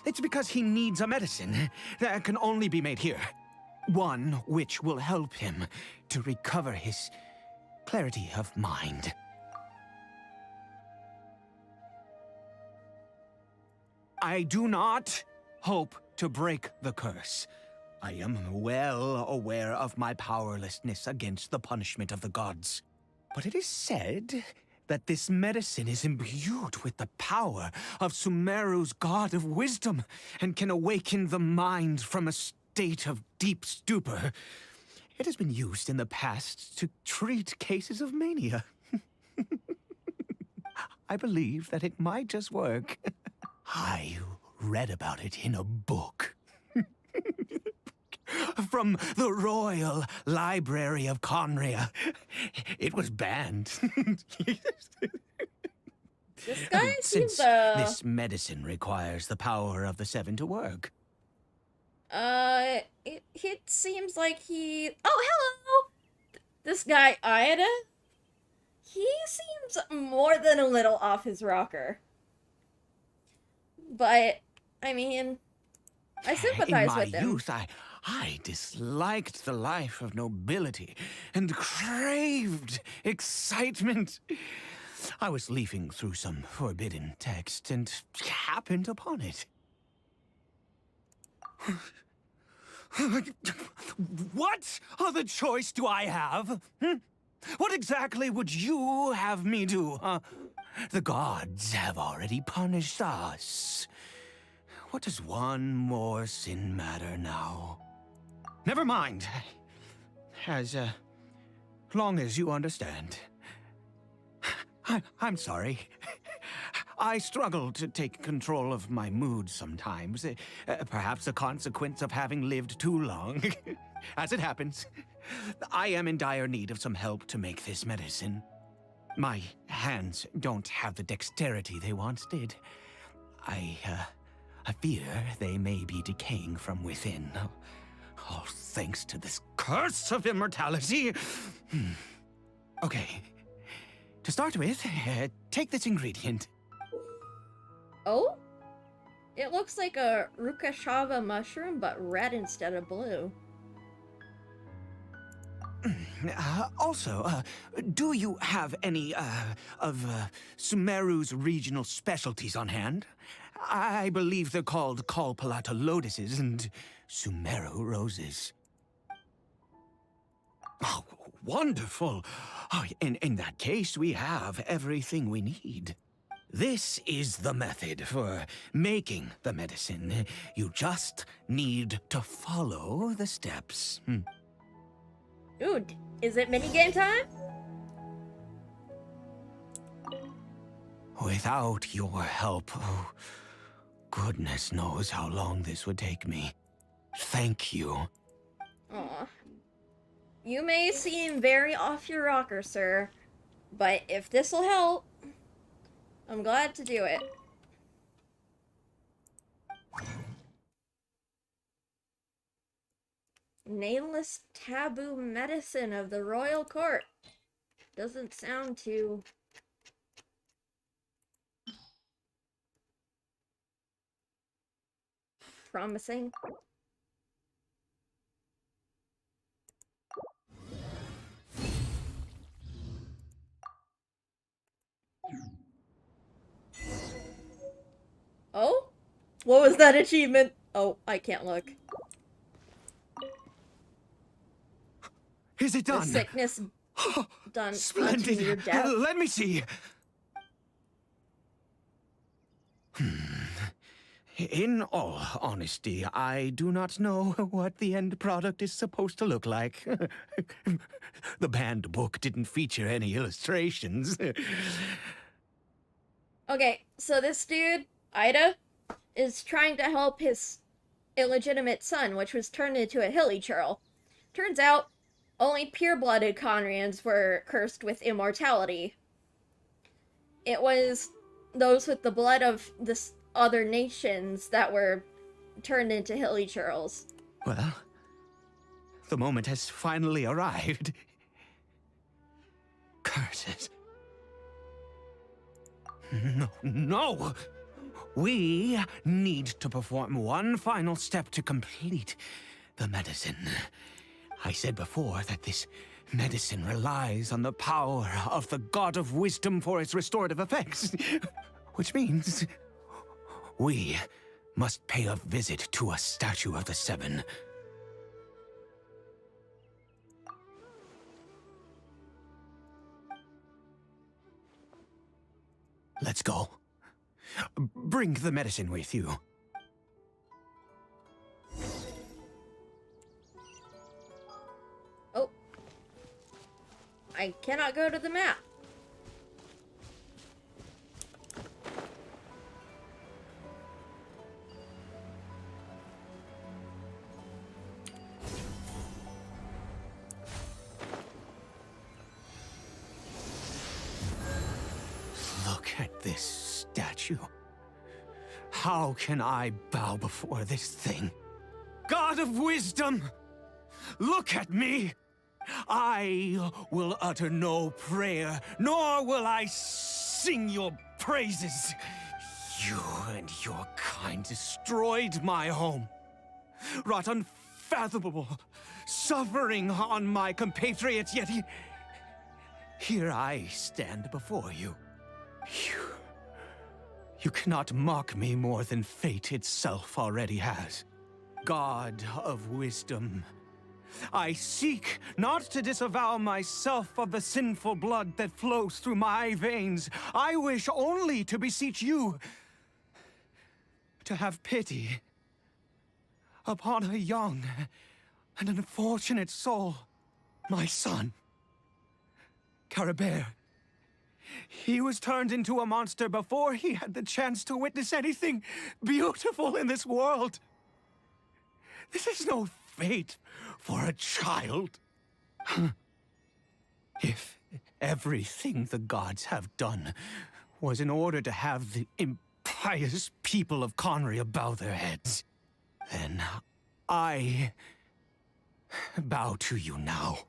it's because he needs a medicine that can only be made here. One which will help him to recover his clarity of mind. I do not hope to break the curse. I am well aware of my powerlessness against the punishment of the gods. But it is said that this medicine is imbued with the power of Sumeru's god of wisdom and can awaken the mind from a state of deep stupor. It has been used in the past to treat cases of mania. I believe that it might just work. I read about it in a book. From the Royal Library of Conria. It was banned. This guy Since seems this medicine requires the power of the Seven to work. It seems like he... Oh, hello! This guy, Aida? He seems more than a little off his rocker. But, I mean, I sympathize with him. In my youth, I disliked the life of nobility and craved excitement. I was leafing through some forbidden text and happened upon it. What other choice do I have? What exactly would you have me do? The gods have already punished us. What does one more sin matter now? Never mind. as long as you understand. I'm sorry. I struggle to take control of my mood sometimes. Perhaps a consequence of having lived too long. As it happens, I am in dire need of some help to make this medicine. My hands don't have the dexterity they once did. I fear they may be decaying from within. All thanks to this curse of immortality. Okay. To start with, take this ingredient. Oh? It looks like a Rukashava mushroom, but red instead of blue. Also, do you have any, of Sumeru's regional specialties on hand? I believe they're called Kalpalata lotuses and Sumeru roses. Oh, wonderful! Oh, in that case, we have everything we need. This is the method for making the medicine. You just need to follow the steps. Ooh, is it minigame time? Without your help, oh, goodness knows how long this would take me. Thank you. Aw. You may seem very off your rocker, sir, but if this'll help, I'm glad to do it. Nameless taboo medicine of the royal court. Doesn't sound too... promising. Oh? What was that achievement? Oh, I can't look. Is it done? The sickness done Splendid. unto your death. Let me see. In all honesty, I do not know what the end product is supposed to look like. The banned book didn't feature any illustrations. Okay, so this dude, Ida, is trying to help his illegitimate son, which was turned into a hilly churl. Turns out, only pure-blooded Conrians were cursed with immortality. It was those with the blood of the other nations that were turned into hilly churls. Well, the moment has finally arrived. Curses. No! We need to perform one final step to complete the medicine. I said before that this medicine relies on the power of the God of Wisdom for its restorative effects. Which means we must pay a visit to a statue of the Seven. Let's go. Bring the medicine with you. Oh. I cannot go to the map. Look at this statue. How can I bow before this thing? God of wisdom! Look at me! I will utter no prayer, nor will I sing your praises. You and your kind destroyed my home, wrought unfathomable suffering on my compatriots, yet here I stand before you. You cannot mock me more than fate itself already has. God of wisdom, I seek not to disavow myself of the sinful blood that flows through my veins. I wish only to beseech you to have pity upon a young and unfortunate soul. My son. Caribert. He was turned into a monster before he had the chance to witness anything beautiful in this world. This is no fate for a child. If everything the gods have done was in order to have the impious people of Conria bow their heads, then I bow to you now.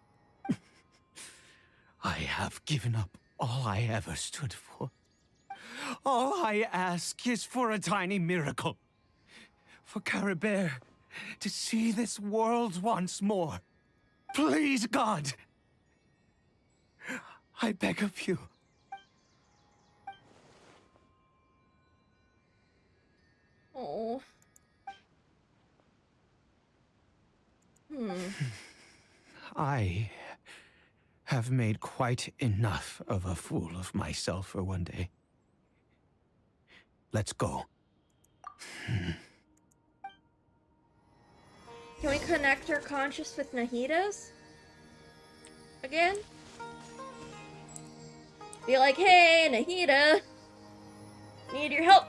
I have given up all I ever stood for. All I ask is for a tiny miracle. For Caribert to see this world once more. Please, God. I beg of you. Oh. I have made quite enough of a fool of myself for one day. Let's go. Can we connect our conscious with Nahida's? Again? Be like, hey, Nahida! Need your help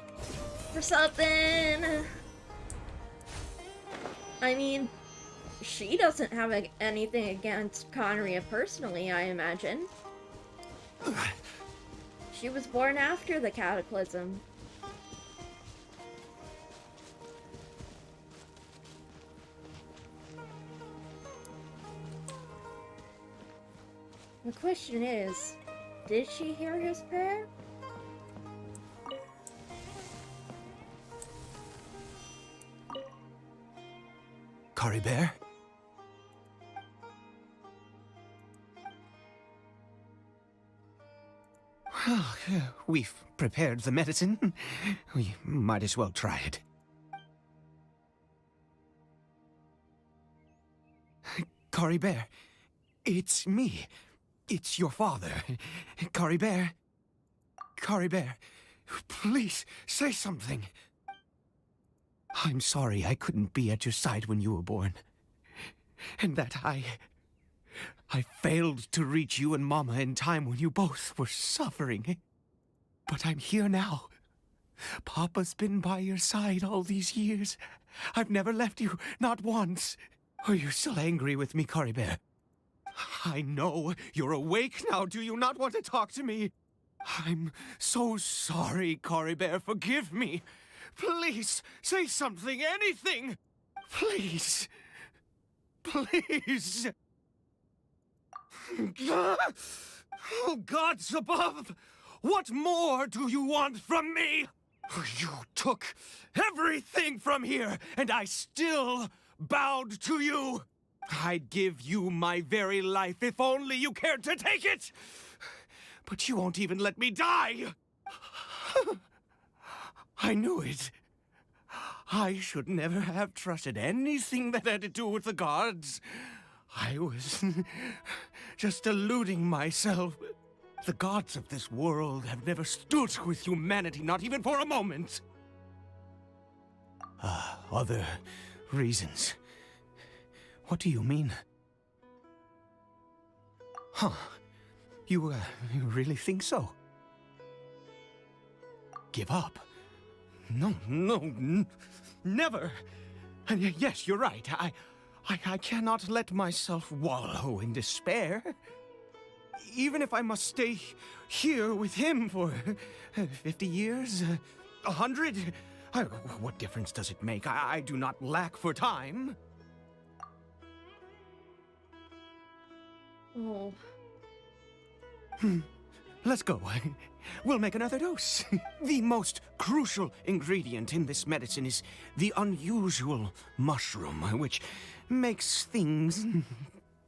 for something! I mean, she doesn't have anything against Conria personally, I imagine. She was born after the Cataclysm. The question is, did she hear his prayer? Caribert? Well, we've prepared the medicine. We might as well try it. Caribert, it's me. It's your father. Caribert. Caribert, please, say something. I'm sorry I couldn't be at your side when you were born. And that I failed to reach you and Mama in time when you both were suffering. But I'm here now. Papa's been by your side all these years. I've never left you, not once. Are you still angry with me, Caribert? I know you're awake now. Do you not want to talk to me? I'm so sorry, Caribert. Forgive me. Please, say something, anything. Please. Please. Oh, gods above! What more do you want from me? You took everything from here, and I still bowed to you. I'd give you my very life if only you cared to take it. But you won't even let me die. I knew it. I should never have trusted anything that had to do with the gods. I was just deluding myself. The gods of this world have never stood with humanity, not even for a moment. Other reasons. What do you mean? Huh. You really think so? Give up? No, never. And yes, you're right. I cannot let myself wallow in despair. Even if I must stay here with him for 50 years, 100, what difference does it make? I do not lack for time. Oh. Let's go. We'll make another dose. The most crucial ingredient in this medicine is the unusual mushroom, which makes things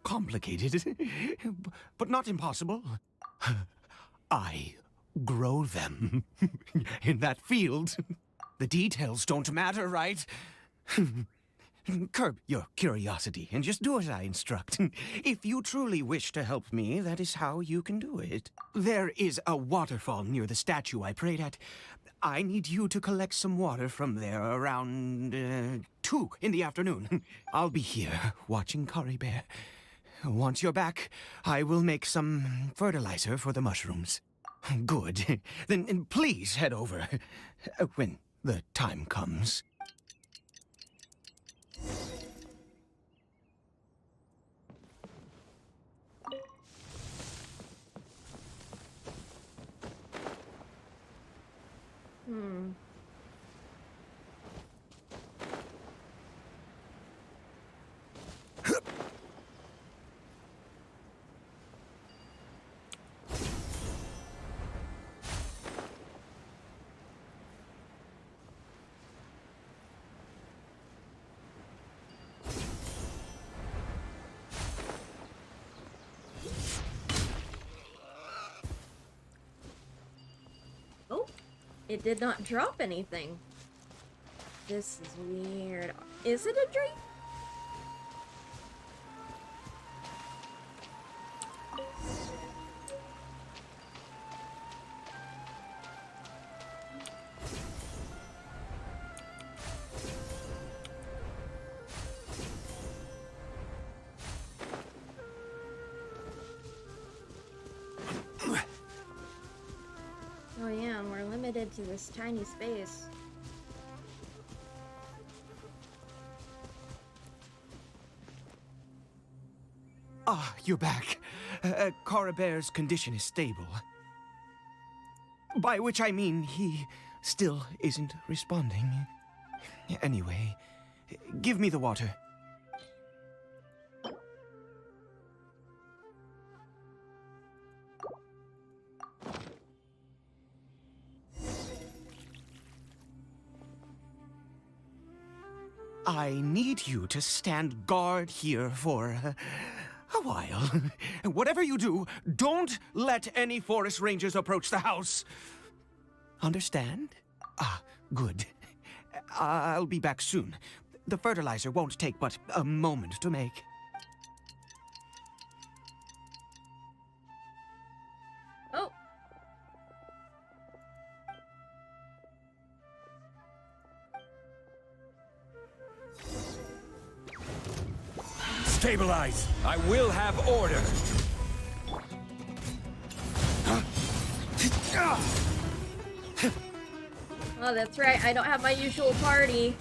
complicated, but not impossible. I grow them in that field. The details don't matter, right? Curb your curiosity and just do as I instruct. If you truly wish to help me, that is how you can do it. There is a waterfall near the statue I prayed at. I need you to collect some water from there around 2 in the afternoon. I'll be here watching Caribert. Once you're back, I will make some fertilizer for the mushrooms. Good. Then please head over when the time comes. Oh, it did not drop anything. This is weird. Is it a dream? Oh yeah, and we're limited to this tiny space. Ah, you're back. Carabert's condition is stable. By which I mean he still isn't responding. Anyway, give me the water. I need you to stand guard here for a while. Whatever you do, don't let any forest rangers approach the house. Understand? Ah, good. I'll be back soon. The fertilizer won't take but a moment to make. Oh. Stabilize! I will have order! Oh, that's right. I don't have my usual party.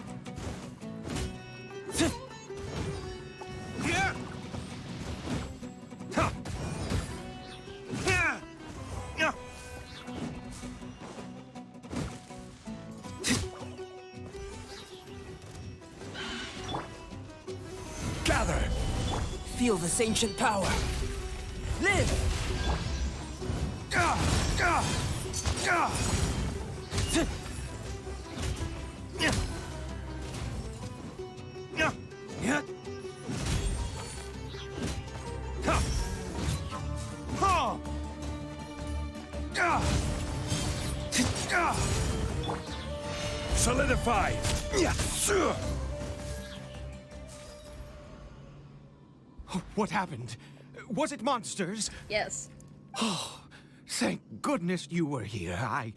Gather! Feel this ancient power. Live! Solidify! What happened? Was it monsters? Yes. Oh, thank goodness you were here. I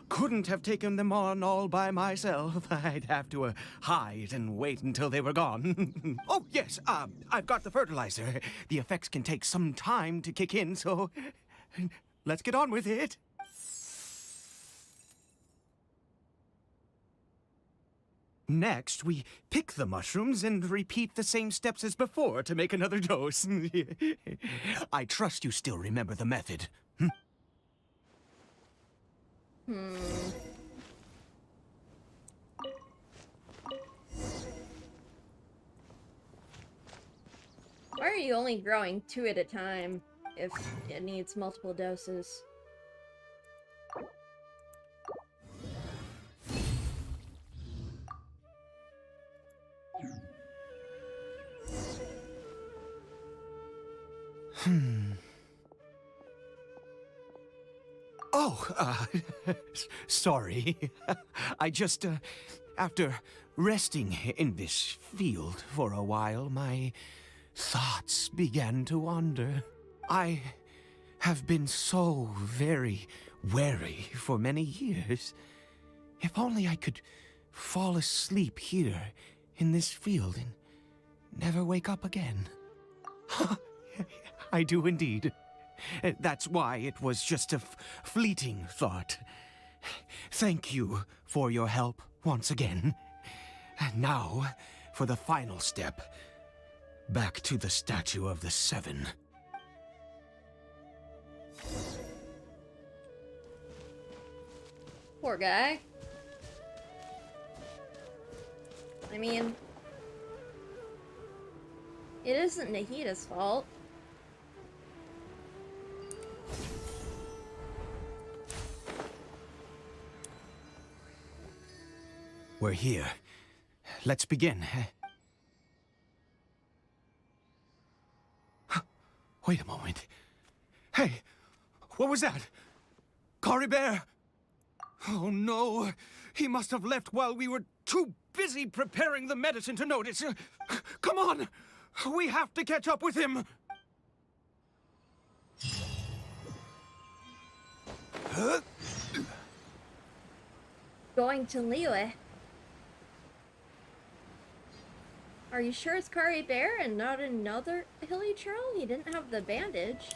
couldn't have taken them on all by myself. I'd have to hide and wait until they were gone. Oh, yes, I've got the fertilizer. The effects can take some time to kick in, so let's get on with it. Next, we pick the mushrooms and repeat the same steps as before to make another dose. I trust you still remember the method. Why are you only growing 2 at a time if it needs multiple doses? Oh, sorry. I just, after resting in this field for a while, my thoughts began to wander. I have been so very wary for many years. If only I could fall asleep here in this field and never wake up again. I do indeed. That's why it was just a fleeting thought. Thank you for your help once again. And now, for the final step. Back to the Statue of the Seven. Poor guy. I mean, it isn't Nahida's fault. We're here. Let's begin. Wait a moment. Hey, what was that? Cory Bear? Oh no, he must have left while we were too busy preparing the medicine to notice. Come on, we have to catch up with him. Going to Liyue. Are you sure it's Cory Bear and not another hilly churl? He didn't have the bandage.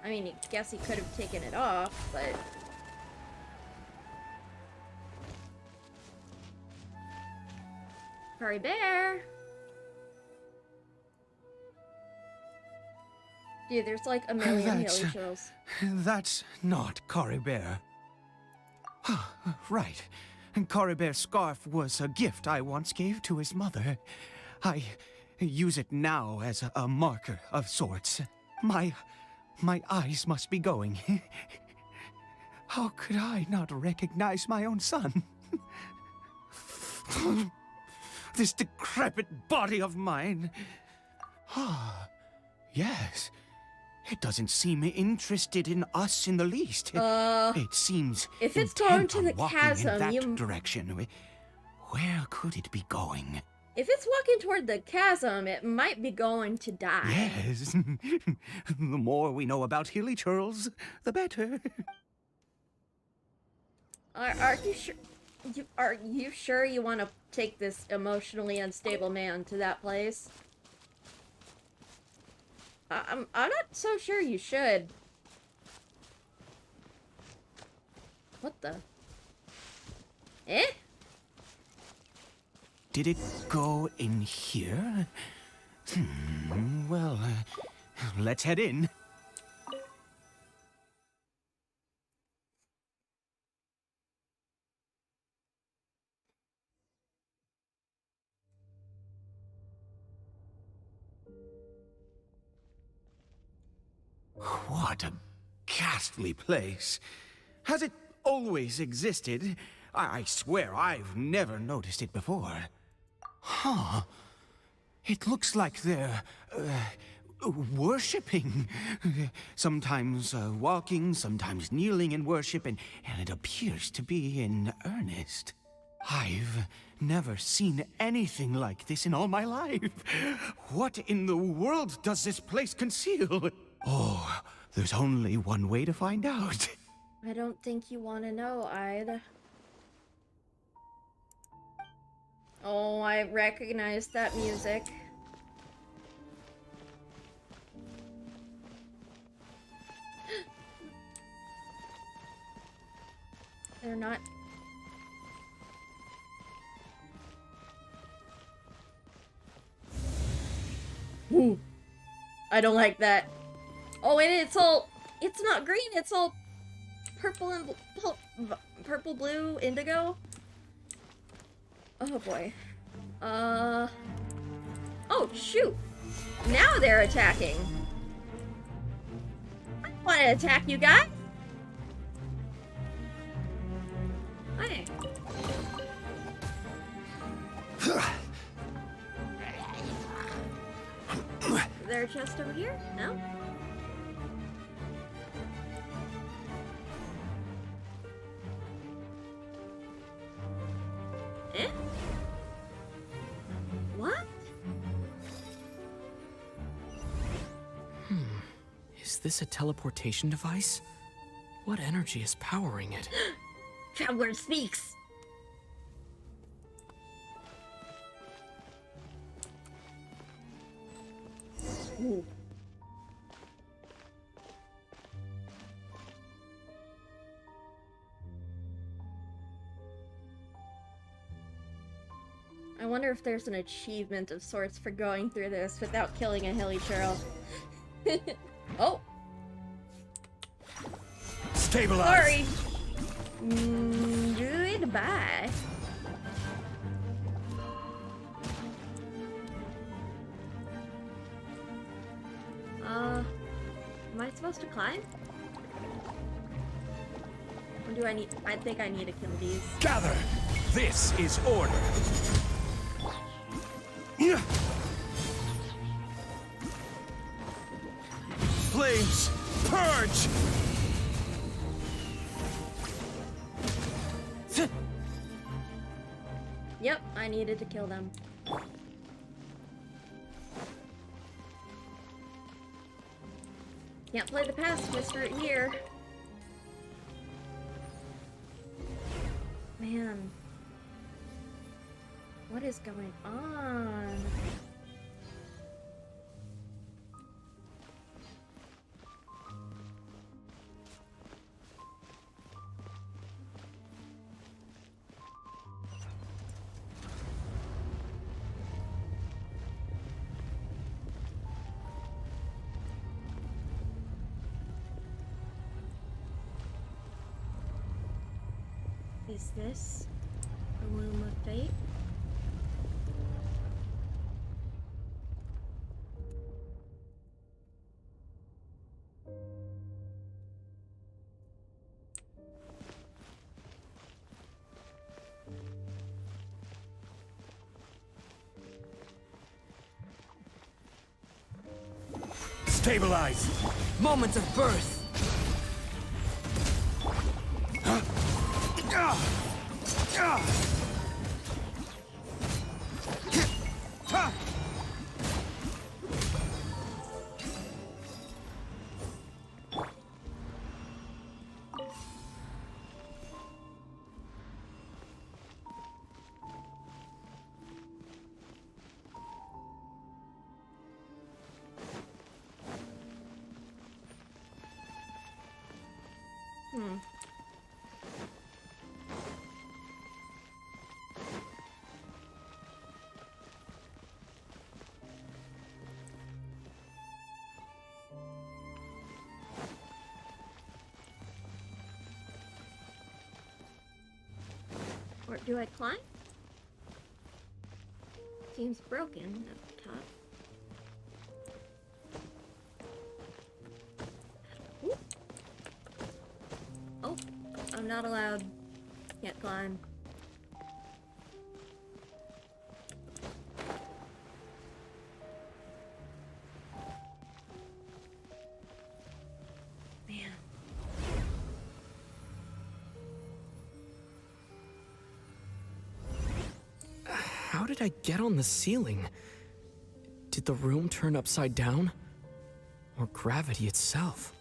I mean, I guess he could have taken it off, but... Cory Bear! Dude, there's like a million hilly churls. That's not Cory Bear. Right. Cory Bear's scarf was a gift I once gave to his mother. I use it now as a marker of sorts. My eyes must be going. How could I not recognize my own son? This decrepit body of mine. Ah, yes. It doesn't seem interested in us in the least. It seems if it's going to the intent on walking chasm, in that direction. Where could it be going? If it's walking toward the chasm, it might be going to die. Yes. The more we know about hilly churls, the better. Are you sure? Are you sure you want to take this emotionally unstable man to that place? I'm not so sure you should. What the? Eh? Did it go in here? Well, let's head in. What a ghastly place. Has it always existed? I swear I've never noticed it before. Huh. It looks like they're, worshipping. Sometimes walking, sometimes kneeling in worship, and it appears to be in earnest. I've never seen anything like this in all my life. What in the world does this place conceal? Oh, there's only one way to find out. I don't think you want to know, Ida. Oh, I recognize that music. They're not... Ooh. I don't like that. Oh, and it's not green, it's all purple and purple, blue, indigo. Oh boy. Oh shoot. Now they're attacking. I don't want to attack you guys. Hey. Is there a chest over here? No? Eh? What? Is this a teleportation device? What energy is powering it? Traveler speaks. Ooh. I wonder if there's an achievement of sorts for going through this without killing a hilly churl. Oh! Stabilize! Sorry! Goodbye. Am I supposed to climb? Or do I need— I think I need to kill these. Gather! This is order! Flames! Purge! Yep, I needed to kill them. Can't play the pacifist right here. Man. What is going on? Is this the Loom of Fate? Stabilize! Moments of birth! Or do I climb? Seems broken at the top. Ooh. Oh, I'm not allowed. Can't climb. How did I get on the ceiling? Did the room turn upside down? Or gravity itself?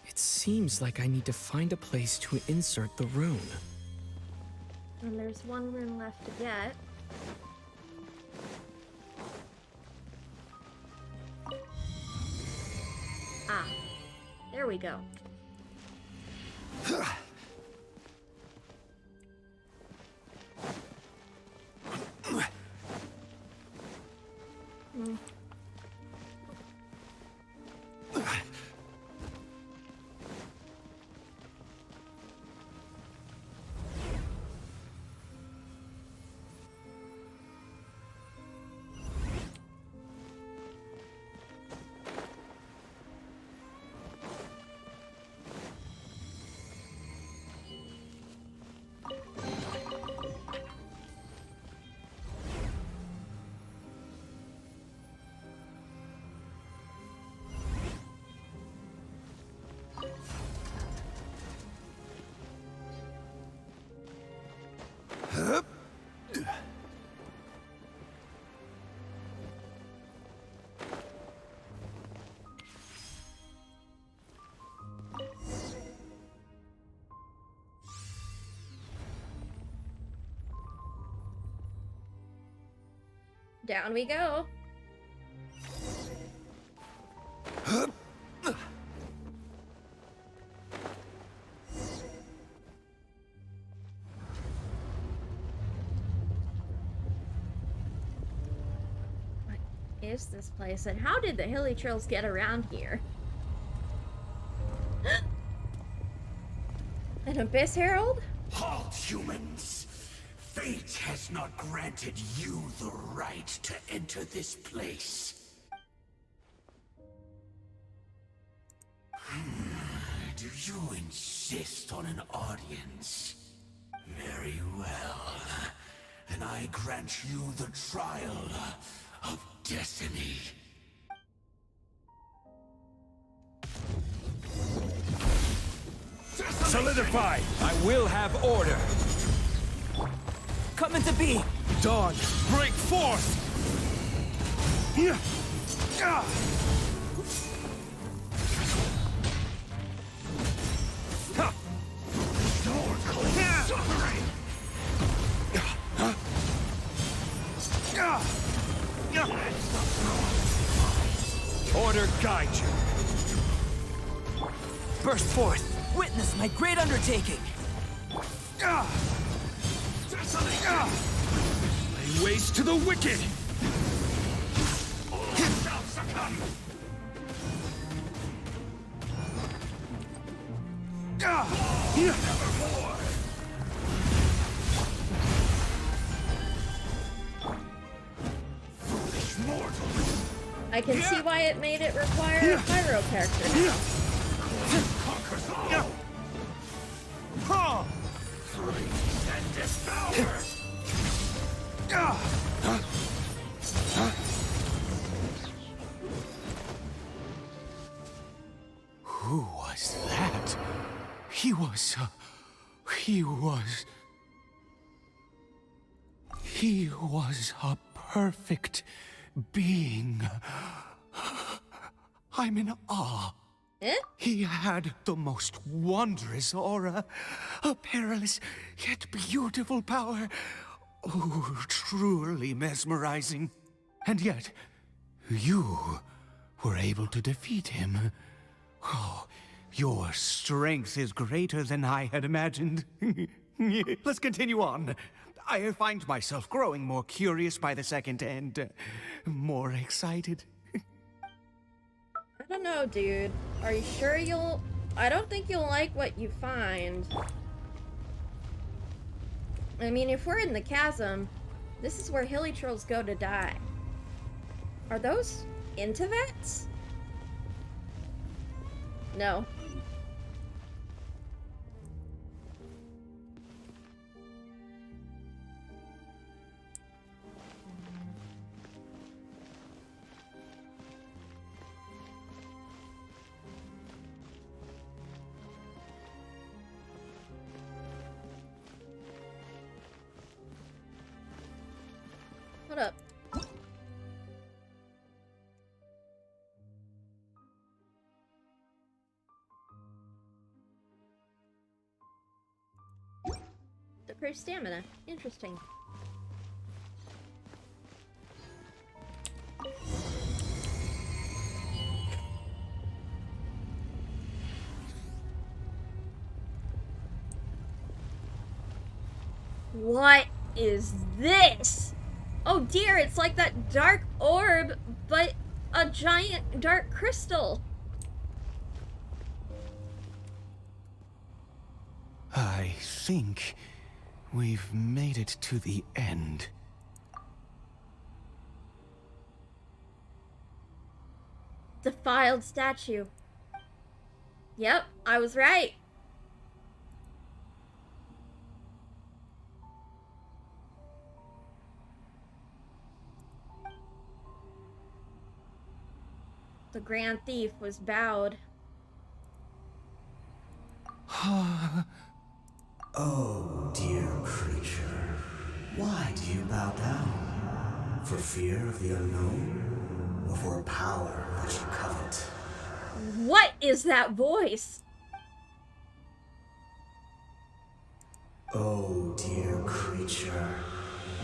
It seems like I need to find a place to insert the rune. And there's one rune left to get. Ah, there we go. Down we go. What is this place, and how did the hilly trails get around here? An Abyss Herald? Halt, humans! Fate has not granted you the right to enter this place. Do you insist on an audience? Very well. Then I grant you the trial of destiny. Solidify! I will have order! Come into be! Dawn, break forth! Here! Order guide you! Burst forth! Witness my great undertaking! Lay waste to the wicked! Nevermore! Foolish mortals! I can see why it made it require a pyro character now. Conquers all! Freeze and devour! Who was that? He was a perfect being. I'm in awe. Eh? He had the most wondrous aura, a perilous yet beautiful power. Oh, truly mesmerizing. And yet, you were able to defeat him. Oh, your strength is greater than I had imagined. Let's continue on. I find myself growing more curious by the second and more excited. I don't know, dude. Are you sure you'll... I don't think you'll like what you find. I mean, if we're in the chasm, this is where hilly trolls go to die. Are those Teyvats? No. Hold up. Depraved stamina. Interesting. What is this? Oh dear, it's like that dark orb, but a giant dark crystal. I think we've made it to the end. Defiled statue. Yep, I was right. The Grand Thief was bowed. Oh, dear creature. Why do you bow down? For fear of the unknown? Or for power that you covet? What is that voice? Oh, dear creature.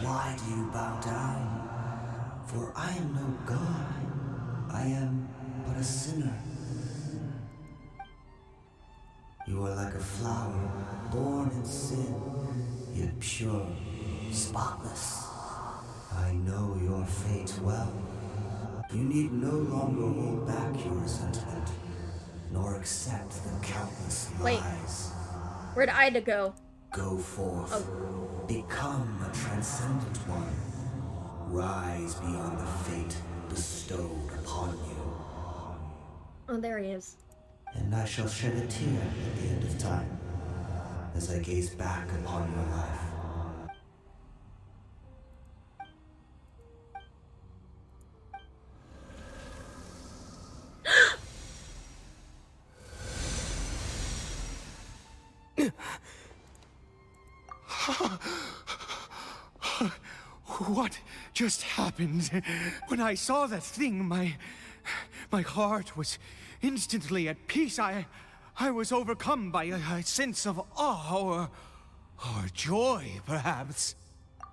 Why do you bow down? For I am no god. I am but a sinner. You are like a flower, born in sin, yet pure, spotless. I know your fate well. You need no longer hold back your resentment, nor accept the countless lies. Where'd Ida go? Go forth. Become a transcendent one. Rise beyond the fate bestowed upon you. Oh, there he is. And I shall shed a tear at the end of time, as I gaze back upon your life. What just happened? When I saw that thing, my heart was instantly at peace. I was overcome by a sense of awe or joy, perhaps.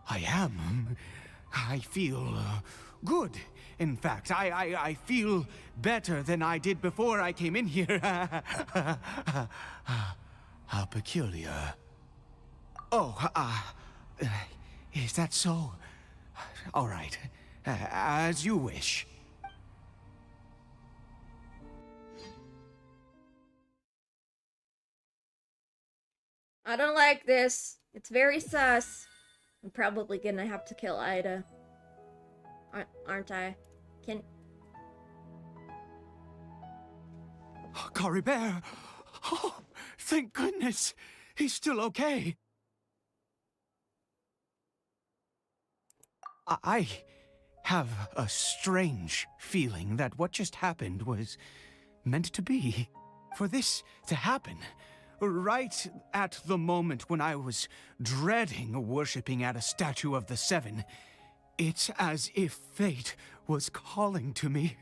I feel good. In fact, I feel better than I did before I came in here. How peculiar. Oh, is that so? All right. As you wish. I don't like this. It's very sus. I'm probably gonna have to kill Ida. Aren't I? Caribert! Oh, thank goodness! He's still okay. I have a strange feeling that what just happened was meant to be. For this to happen, right at the moment when I was dreading worshipping at a statue of the Seven, it's as if fate was calling to me.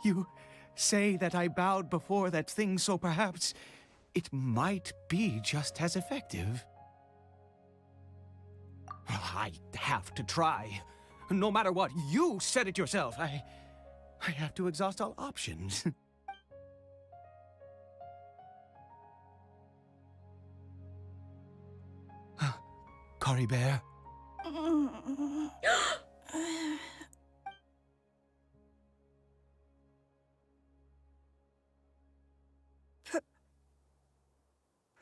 You say that I bowed before that thing, so perhaps it might be just as effective. I have to try. No matter what, you said it yourself. I have to exhaust all options. Caribert?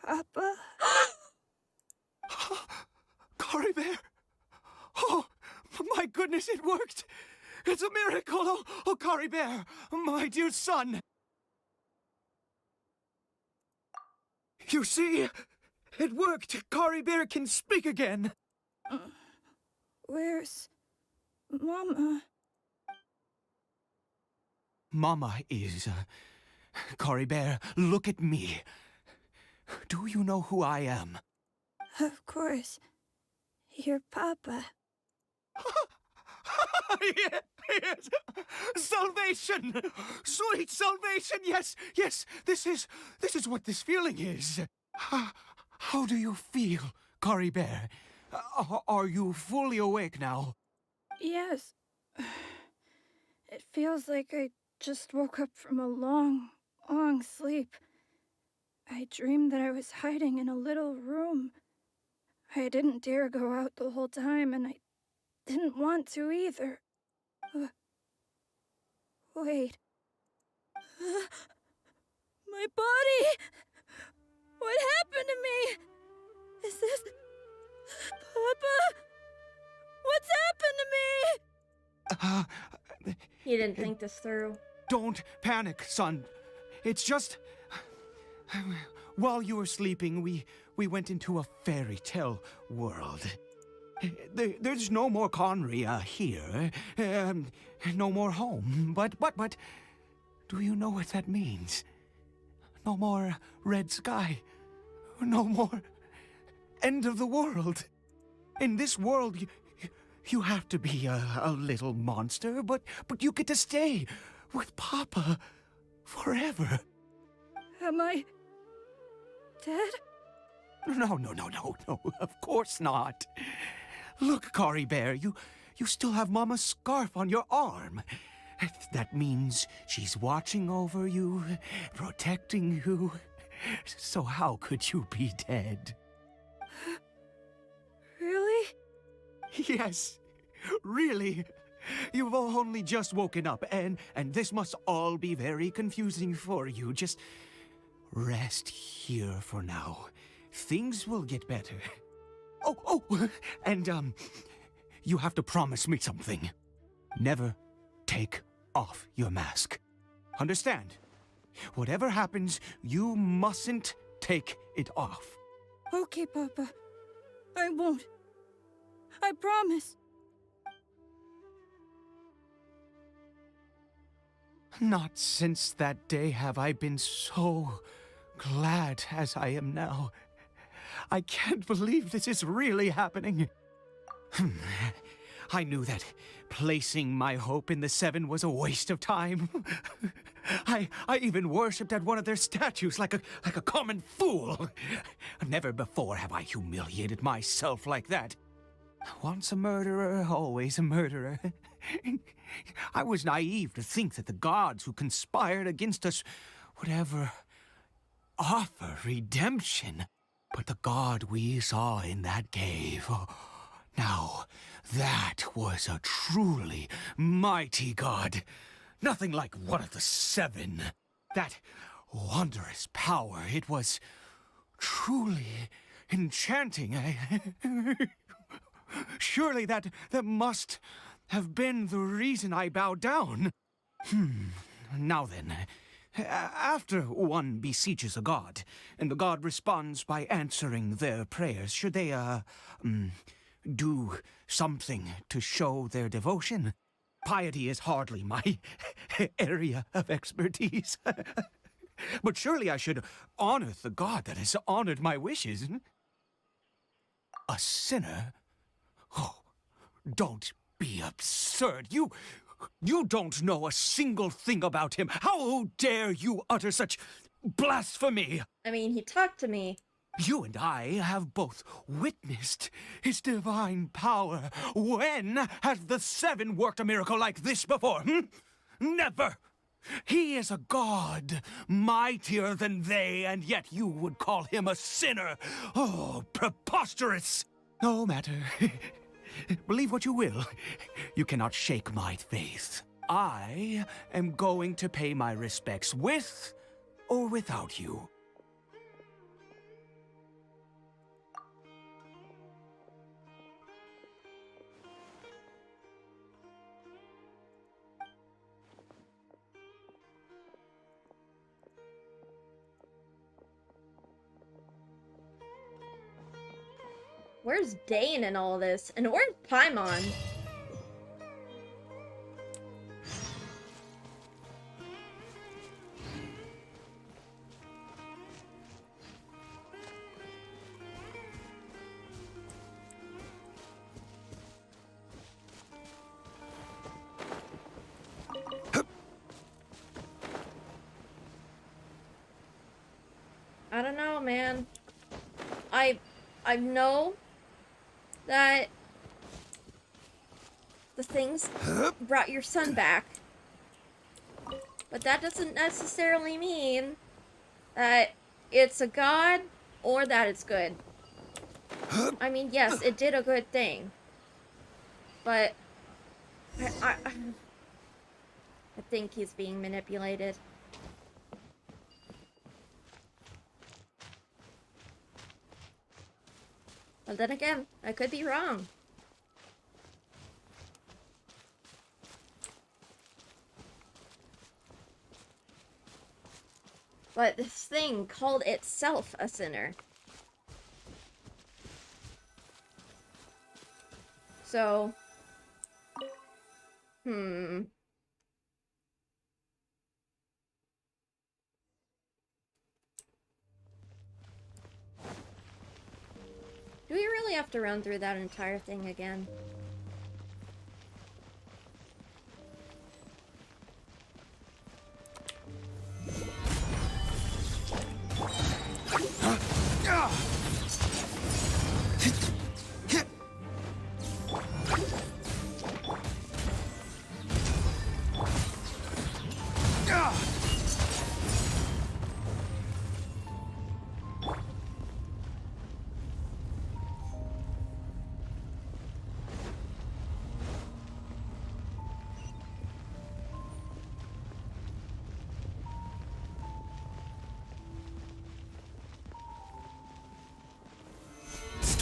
Papa? Caribert! Oh, my goodness, it worked! It's a miracle! Oh, Caribert, my dear son! You see? It worked! Caribert can speak again! Where's Mama? Mama is... Caribert, look at me. Do you know who I am? Of course. Your Papa. Yes! Salvation! Sweet salvation! Yes, yes! This is what this feeling is. How do you feel, Caribert? Are you fully awake now? Yes. It feels like I just woke up from a long, long sleep. I dreamed that I was hiding in a little room. I didn't dare go out the whole time, and I didn't want to either. Wait. My body! What happened to me? Is this... Papa? What's happened to me? He didn't think this through. Don't panic, son. It's just... While you were sleeping, we went into a fairy tale world. There's no more Conria here. No more home. But, do you know what that means? No more red sky. No more end of the world. In this world, you have to be a little monster, but you get to stay with Papa forever. Am I... dead? No, of course not. Look, Caribert, You still have Mama's scarf on your arm. That means she's watching over you, protecting you. So how could you be dead? Really? Yes, really. You've only just woken up, and this must all be very confusing for you. Just rest here for now. Things will get better. Oh, and you have to promise me something. Never take off your mask. Understand? Whatever happens, you mustn't take it off. Okay, Papa. I won't. I promise. Not since that day have I been so glad as I am now. I can't believe this is really happening. I knew that placing my hope in the Seven was a waste of time. I even worshipped at one of their statues like a common fool. Never before have I humiliated myself like that. Once a murderer, always a murderer. I was naive to think that the gods who conspired against us would ever offer redemption. But the god we saw in that cave, now that was a truly mighty god. Nothing like one of the Seven. That wondrous power, it was truly enchanting. Surely that must have been the reason I bowed down. Now then, after one beseeches a god, and the god responds by answering their prayers, should they, do something to show their devotion? Piety is hardly my area of expertise. But surely I should honor the god that has honored my wishes. A sinner? Oh, don't be absurd. You don't know a single thing about him. How dare you utter such blasphemy? I mean, he talked to me. You and I have both witnessed his divine power. When has the Seven worked a miracle like this before? Never! He is a god, mightier than they, and yet you would call him a sinner. Oh, preposterous! No matter. Believe what you will. You cannot shake my faith. I am going to pay my respects with or without you. Where's Dain in all this? And where's Paimon? I don't know, man. I know that the things brought your son back, but that doesn't necessarily mean that it's a god or that it's good. I mean, yes, it did a good thing, but I think he's being manipulated. But then again, I could be wrong. But this thing called itself a sinner. So, do we really have to run through that entire thing again?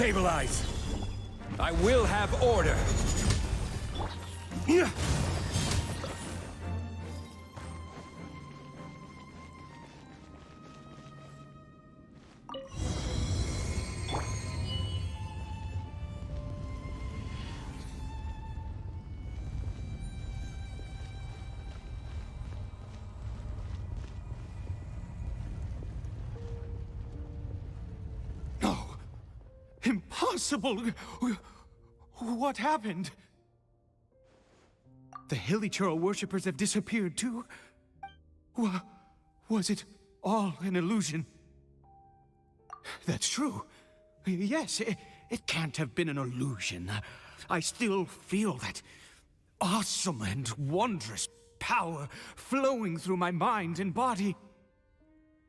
Stabilize. I will have order. Yeah. Impossible! What happened? The Hilichurl worshippers have disappeared too? Was it all an illusion? That's true. Yes, it can't have been an illusion. I still feel that awesome and wondrous power flowing through my mind and body.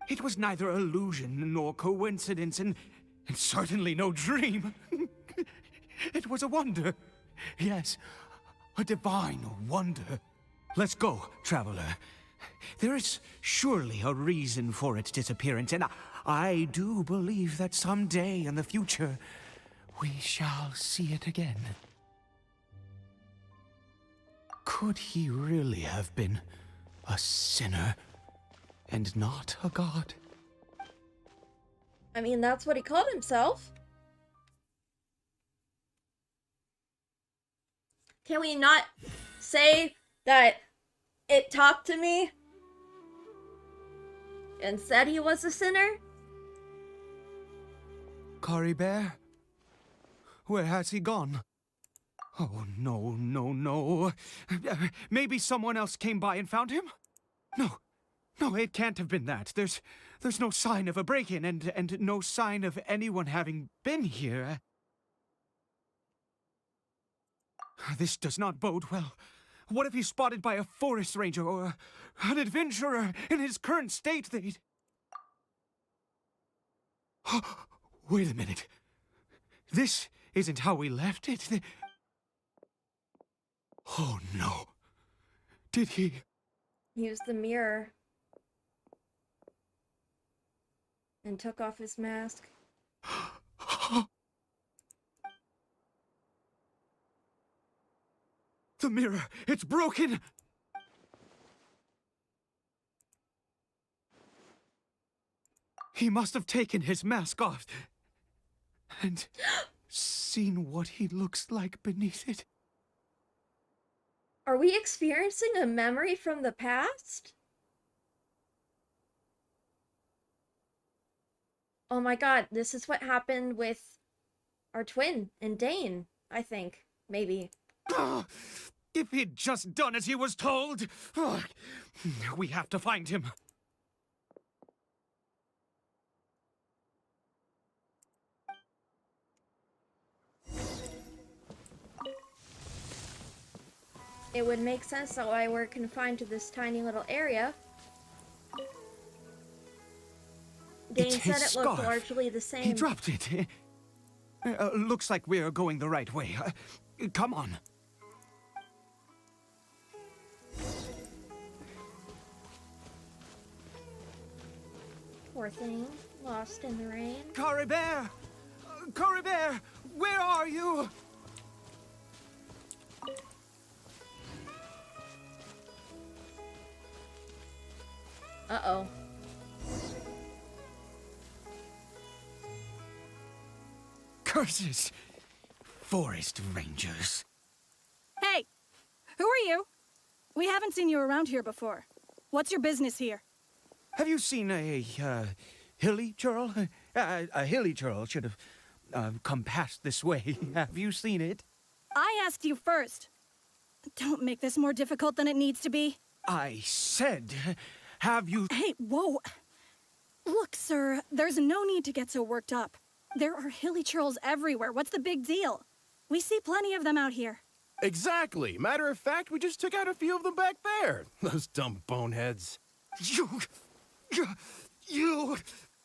It was neither illusion nor coincidence, and certainly no dream. It was a wonder. Yes, a divine wonder. Let's go, traveler. There is surely a reason for its disappearance, and I do believe that someday in the future, we shall see it again. Could he really have been a sinner and not a god? I mean, that's what he called himself. Can we not say that it talked to me and said he was a sinner? Kari Bear? Where has he gone? Oh, no, no, no. Maybe someone else came by and found him? No, it can't have been that. There's no sign of a break-in and no sign of anyone having been here. This does not bode well. What if he's spotted by a forest ranger or an adventurer in his current state? They'd... Wait a minute. This isn't how we left it. Oh no. Did he... Use the mirror and took off his mask. The mirror! It's broken! He must have taken his mask off and seen what he looks like beneath it. Are we experiencing a memory from the past? Oh my god, this is what happened with our twin and Dain, I think. Maybe. If he'd just done as he was told! We have to find him. It would make sense that why we're confined to this tiny little area. Dain said it looked largely the same. He dropped it. Looks like we're going the right way. Come on. Poor thing, lost in the rain. Kari Bear! Kari Bear! Where are you? Uh-oh. Curses! Forest rangers. Hey! Who are you? We haven't seen you around here before. What's your business here? Have you seen a Hilichurl? A Hilichurl should have come past this way. Have you seen it? I asked you first. Don't make this more difficult than it needs to be. I said, have you... Hey, whoa! Look, sir, there's no need to get so worked up. There are Hilichurls everywhere. What's the big deal? We see plenty of them out here. Exactly. Matter of fact, we just took out a few of them back there. Those dumb boneheads. You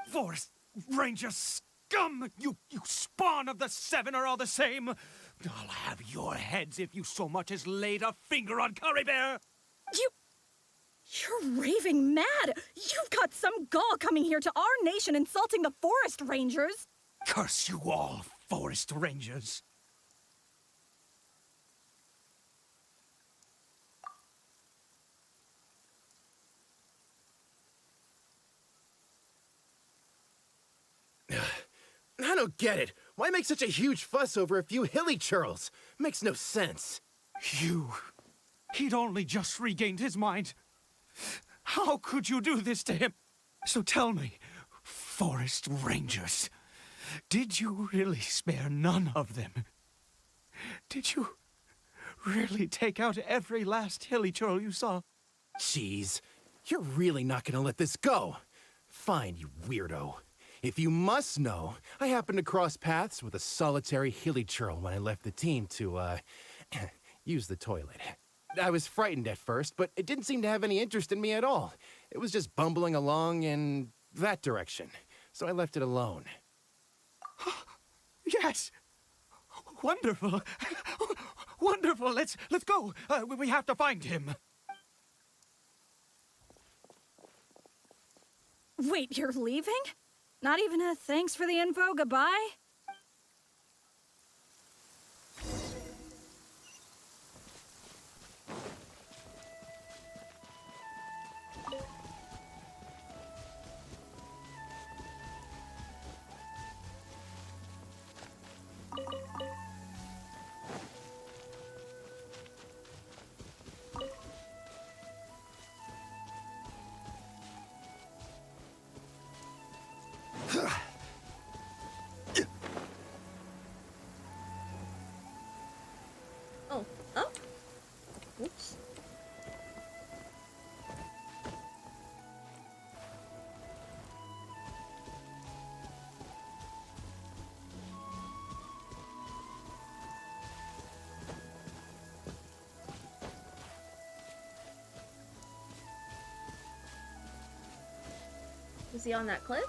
Forest Ranger scum! You spawn of the Seven are all the same! I'll have your heads if you so much as laid a finger on Kari Bear! You're raving mad! You've got some gall coming here to our nation insulting the Forest Rangers! Curse you all, forest rangers. I don't get it. Why make such a huge fuss over a few hilly churls? Makes no sense. He'd only just regained his mind. How could you do this to him? So tell me, forest rangers, did you really spare none of them? Did you really take out every last hilly churl you saw? Jeez, you're really not gonna let this go. Fine, you weirdo. If you must know, I happened to cross paths with a solitary hilly churl when I left the team to, use the toilet. I was frightened at first, but it didn't seem to have any interest in me at all. It was just bumbling along in that direction, so I left it alone. Yes! Wonderful! Wonderful! Let's go! We have to find him! Wait, you're leaving? Not even a thanks for the info, goodbye? Oh. Oops. Is he on that cliff?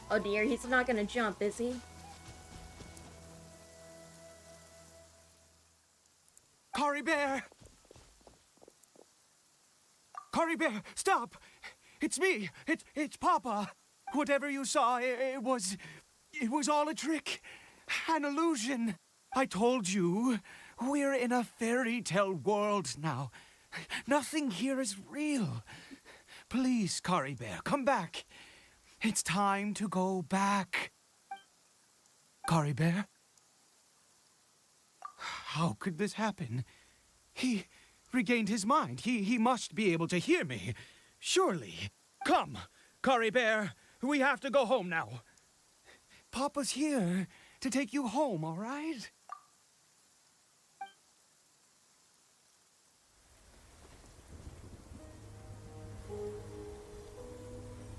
Oh dear, he's not gonna jump, is he? Cory Bear! Cory Bear, stop! It's me! It's Papa! Whatever you saw, it was all a trick. An illusion. I told you, we're in a fairy tale world now. Nothing here is real. Please, Cory Bear, come back. It's time to go back. Cory Bear? How could this happen? He regained his mind. He must be able to hear me. Surely. Come, Cory Bear. We have to go home now. Papa's here to take you home, all right?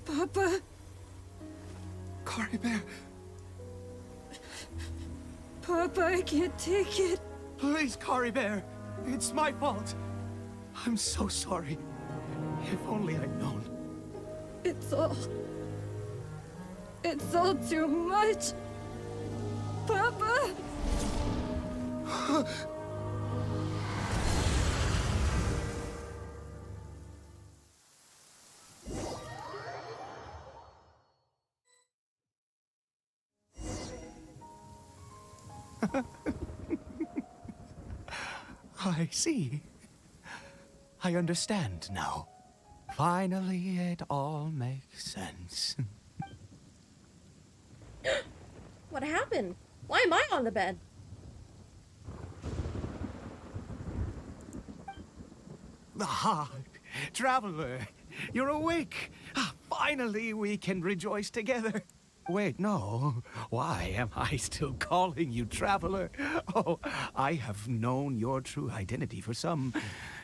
Papa? Cory Bear. Papa, I can't take it. Please, Cory Bear. It's my fault. I'm so sorry. If only I'd known. It's all too much. Papa! I see. I understand now. Finally, it all makes sense. What happened? Why am I on the bed? Ah, Traveler, you're awake. Finally, we can rejoice together. Wait, no. Why am I still calling you Traveler? Oh, I have known your true identity for some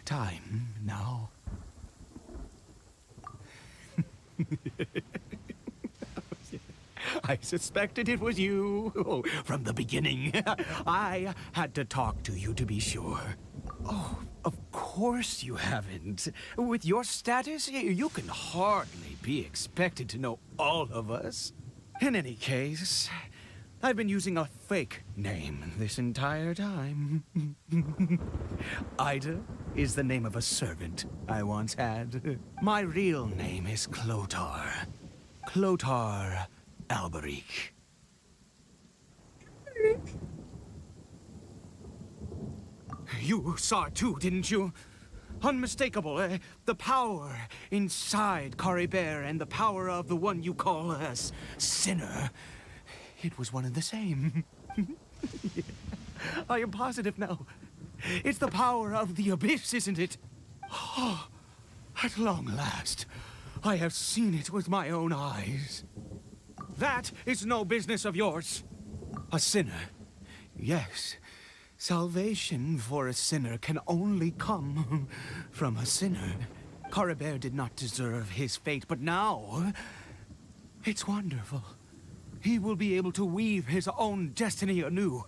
time now. I suspected it was you from the beginning. I had to talk to you to be sure. Oh, of course you haven't. With your status, you can hardly be expected to know all of us. In any case, I've been using a fake name this entire time. Ida is the name of a servant I once had. My real name is Clotar. Clotar Alberich. You saw it too, didn't you? Unmistakable, the power inside Caribert and the power of the one you call a sinner. It was one and the same. Yeah. I am positive now. It's the power of the abyss, isn't it? Oh, at long last, I have seen it with my own eyes. That is no business of yours. A sinner. Yes. Salvation for a sinner can only come from a sinner. Caribert did not deserve his fate, but now it's wonderful. He will be able to weave his own destiny anew.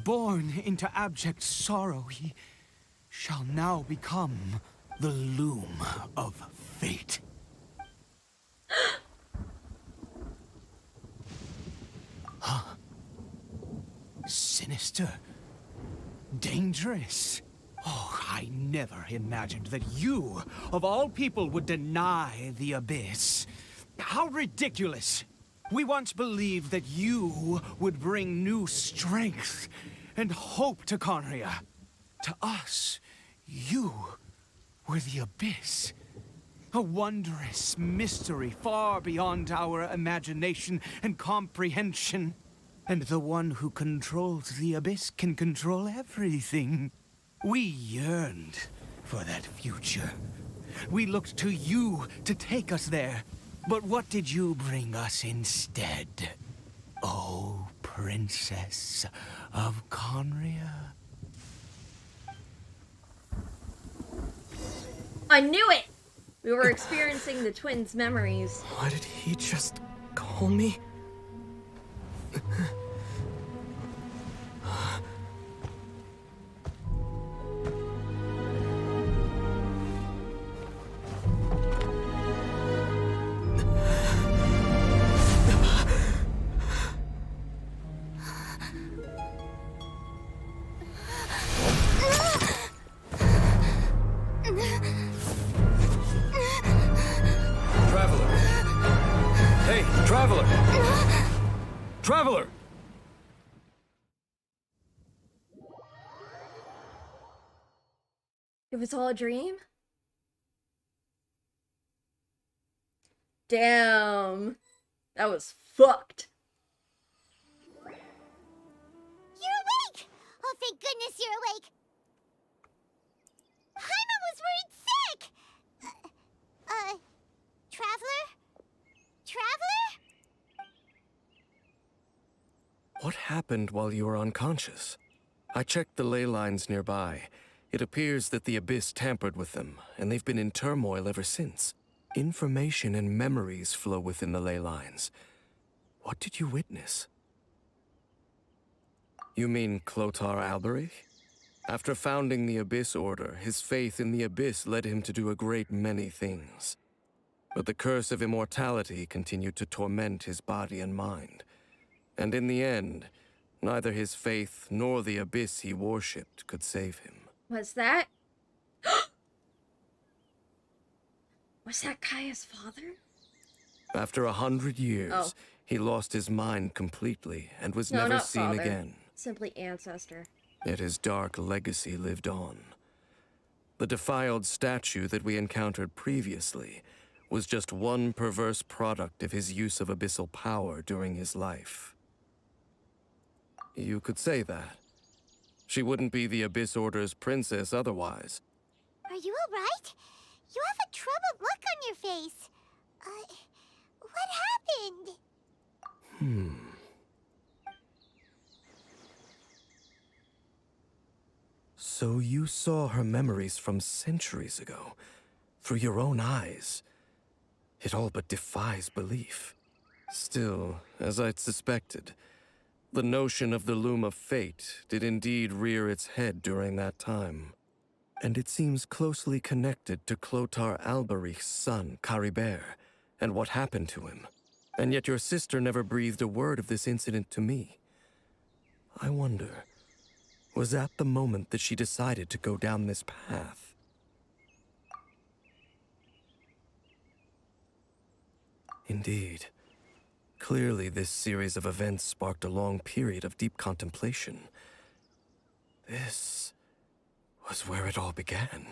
Born into abject sorrow, he shall now become the loom of fate. Huh? Sinister. Dangerous. Oh, I never imagined that you, of all people, would deny the abyss. How ridiculous! We once believed that you would bring new strength and hope to Conria. To us, you were the abyss. A wondrous mystery far beyond our imagination and comprehension. And the one who controls the abyss can control everything. We yearned for that future. We looked to you to take us there. But what did you bring us instead? Oh, Princess of Conria. I knew it! We were experiencing the twins' memories. Why did he just call me? Traveler! It was all a dream? Damn. That was fucked. You're awake! Oh, thank goodness you're awake! Paimon was worried sick! Traveler? Traveler? What happened while you were unconscious? I checked the ley lines nearby. It appears that the Abyss tampered with them, and they've been in turmoil ever since. Information and memories flow within the ley lines. What did you witness? You mean Clotar Alberich? After founding the Abyss Order, his faith in the Abyss led him to do a great many things. But the curse of immortality continued to torment his body and mind. And in the end, neither his faith nor the Abyss he worshipped could save him. Was that? Was that Kaya's father? After 100 years, he lost his mind completely and was never not seen father. again. Simply ancestor. Yet his dark legacy lived on. The defiled statue that we encountered previously was just one perverse product of his use of abyssal power during his life. You could say that. She wouldn't be the Abyss Order's princess otherwise. Are you alright? You have a troubled look on your face. What happened? So you saw her memories from centuries ago, through your own eyes. It all but defies belief. Still, as I'd suspected, the notion of the Loom of Fate did indeed rear its head during that time. And it seems closely connected to Clotar Alberich's son, Caribert, and what happened to him. And yet your sister never breathed a word of this incident to me. I wonder, was that the moment that she decided to go down this path? Indeed. Clearly, this series of events sparked a long period of deep contemplation. This was where it all began.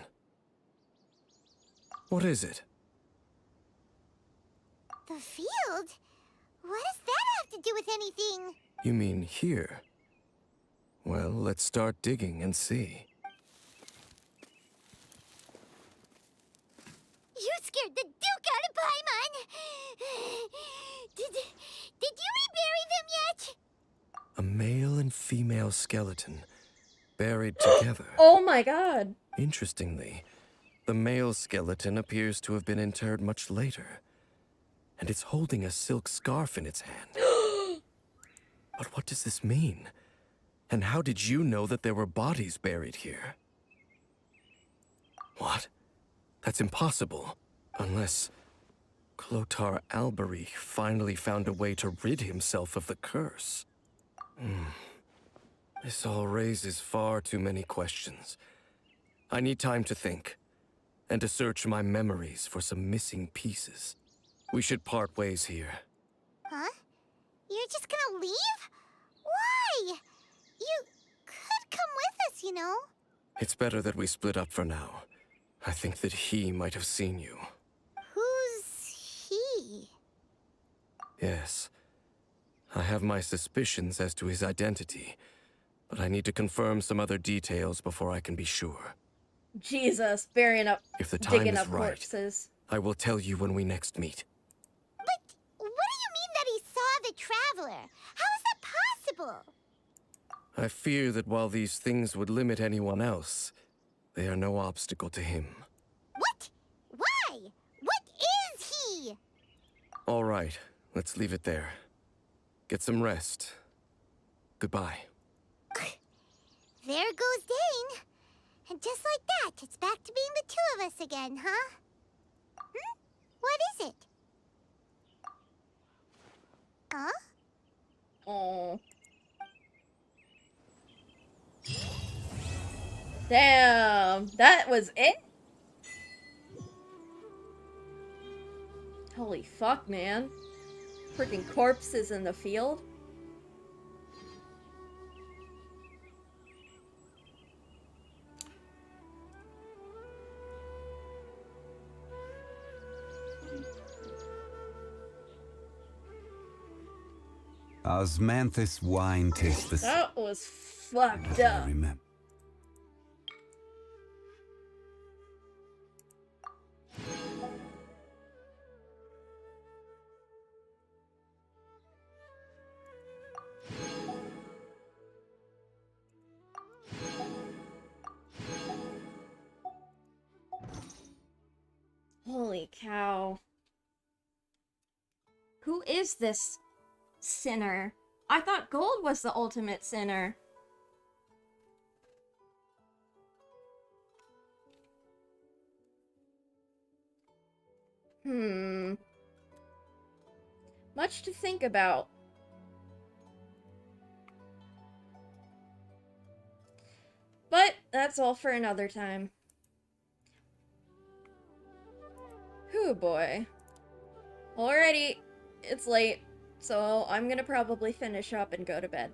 What is it? The field? What does that have to do with anything? You mean here? Well, let's start digging and see. You scared the Duke out of Paimon! Did you rebury them yet? A male and female skeleton, buried together. Oh my god. Interestingly, the male skeleton appears to have been interred much later, and it's holding a silk scarf in its hand. But what does this mean? And how did you know that there were bodies buried here? What? That's impossible. Unless Clotar Albery finally found a way to rid himself of the curse. This all raises far too many questions. I need time to think, and to search my memories for some missing pieces. We should part ways here. Huh? You're just gonna leave? Why? You could come with us, you know. It's better that we split up for now. I think that he might have seen you. Who's he? Yes. I have my suspicions as to his identity, but I need to confirm some other details before I can be sure. Jesus, burying up, If the time digging is up right, corpses. I will tell you when we next meet. But what do you mean that he saw the Traveler? How is that possible? I fear that while these things would limit anyone else, they are no obstacle to him. What? Why? What is he? All right, let's leave it there. Get some rest. Goodbye. There goes Dain. And just like that, it's back to being the two of us again, huh? What is it? Huh? Oh. Damn, that was it? Holy fuck, man. Freaking corpses in the field. Osmanthus wine tastes the That was fucked up. remember. Holy cow. Who is this sinner? I thought gold was the ultimate sinner. Much to think about. But that's all for another time. Whew, boy. Alrighty, it's late, so I'm gonna probably finish up and go to bed.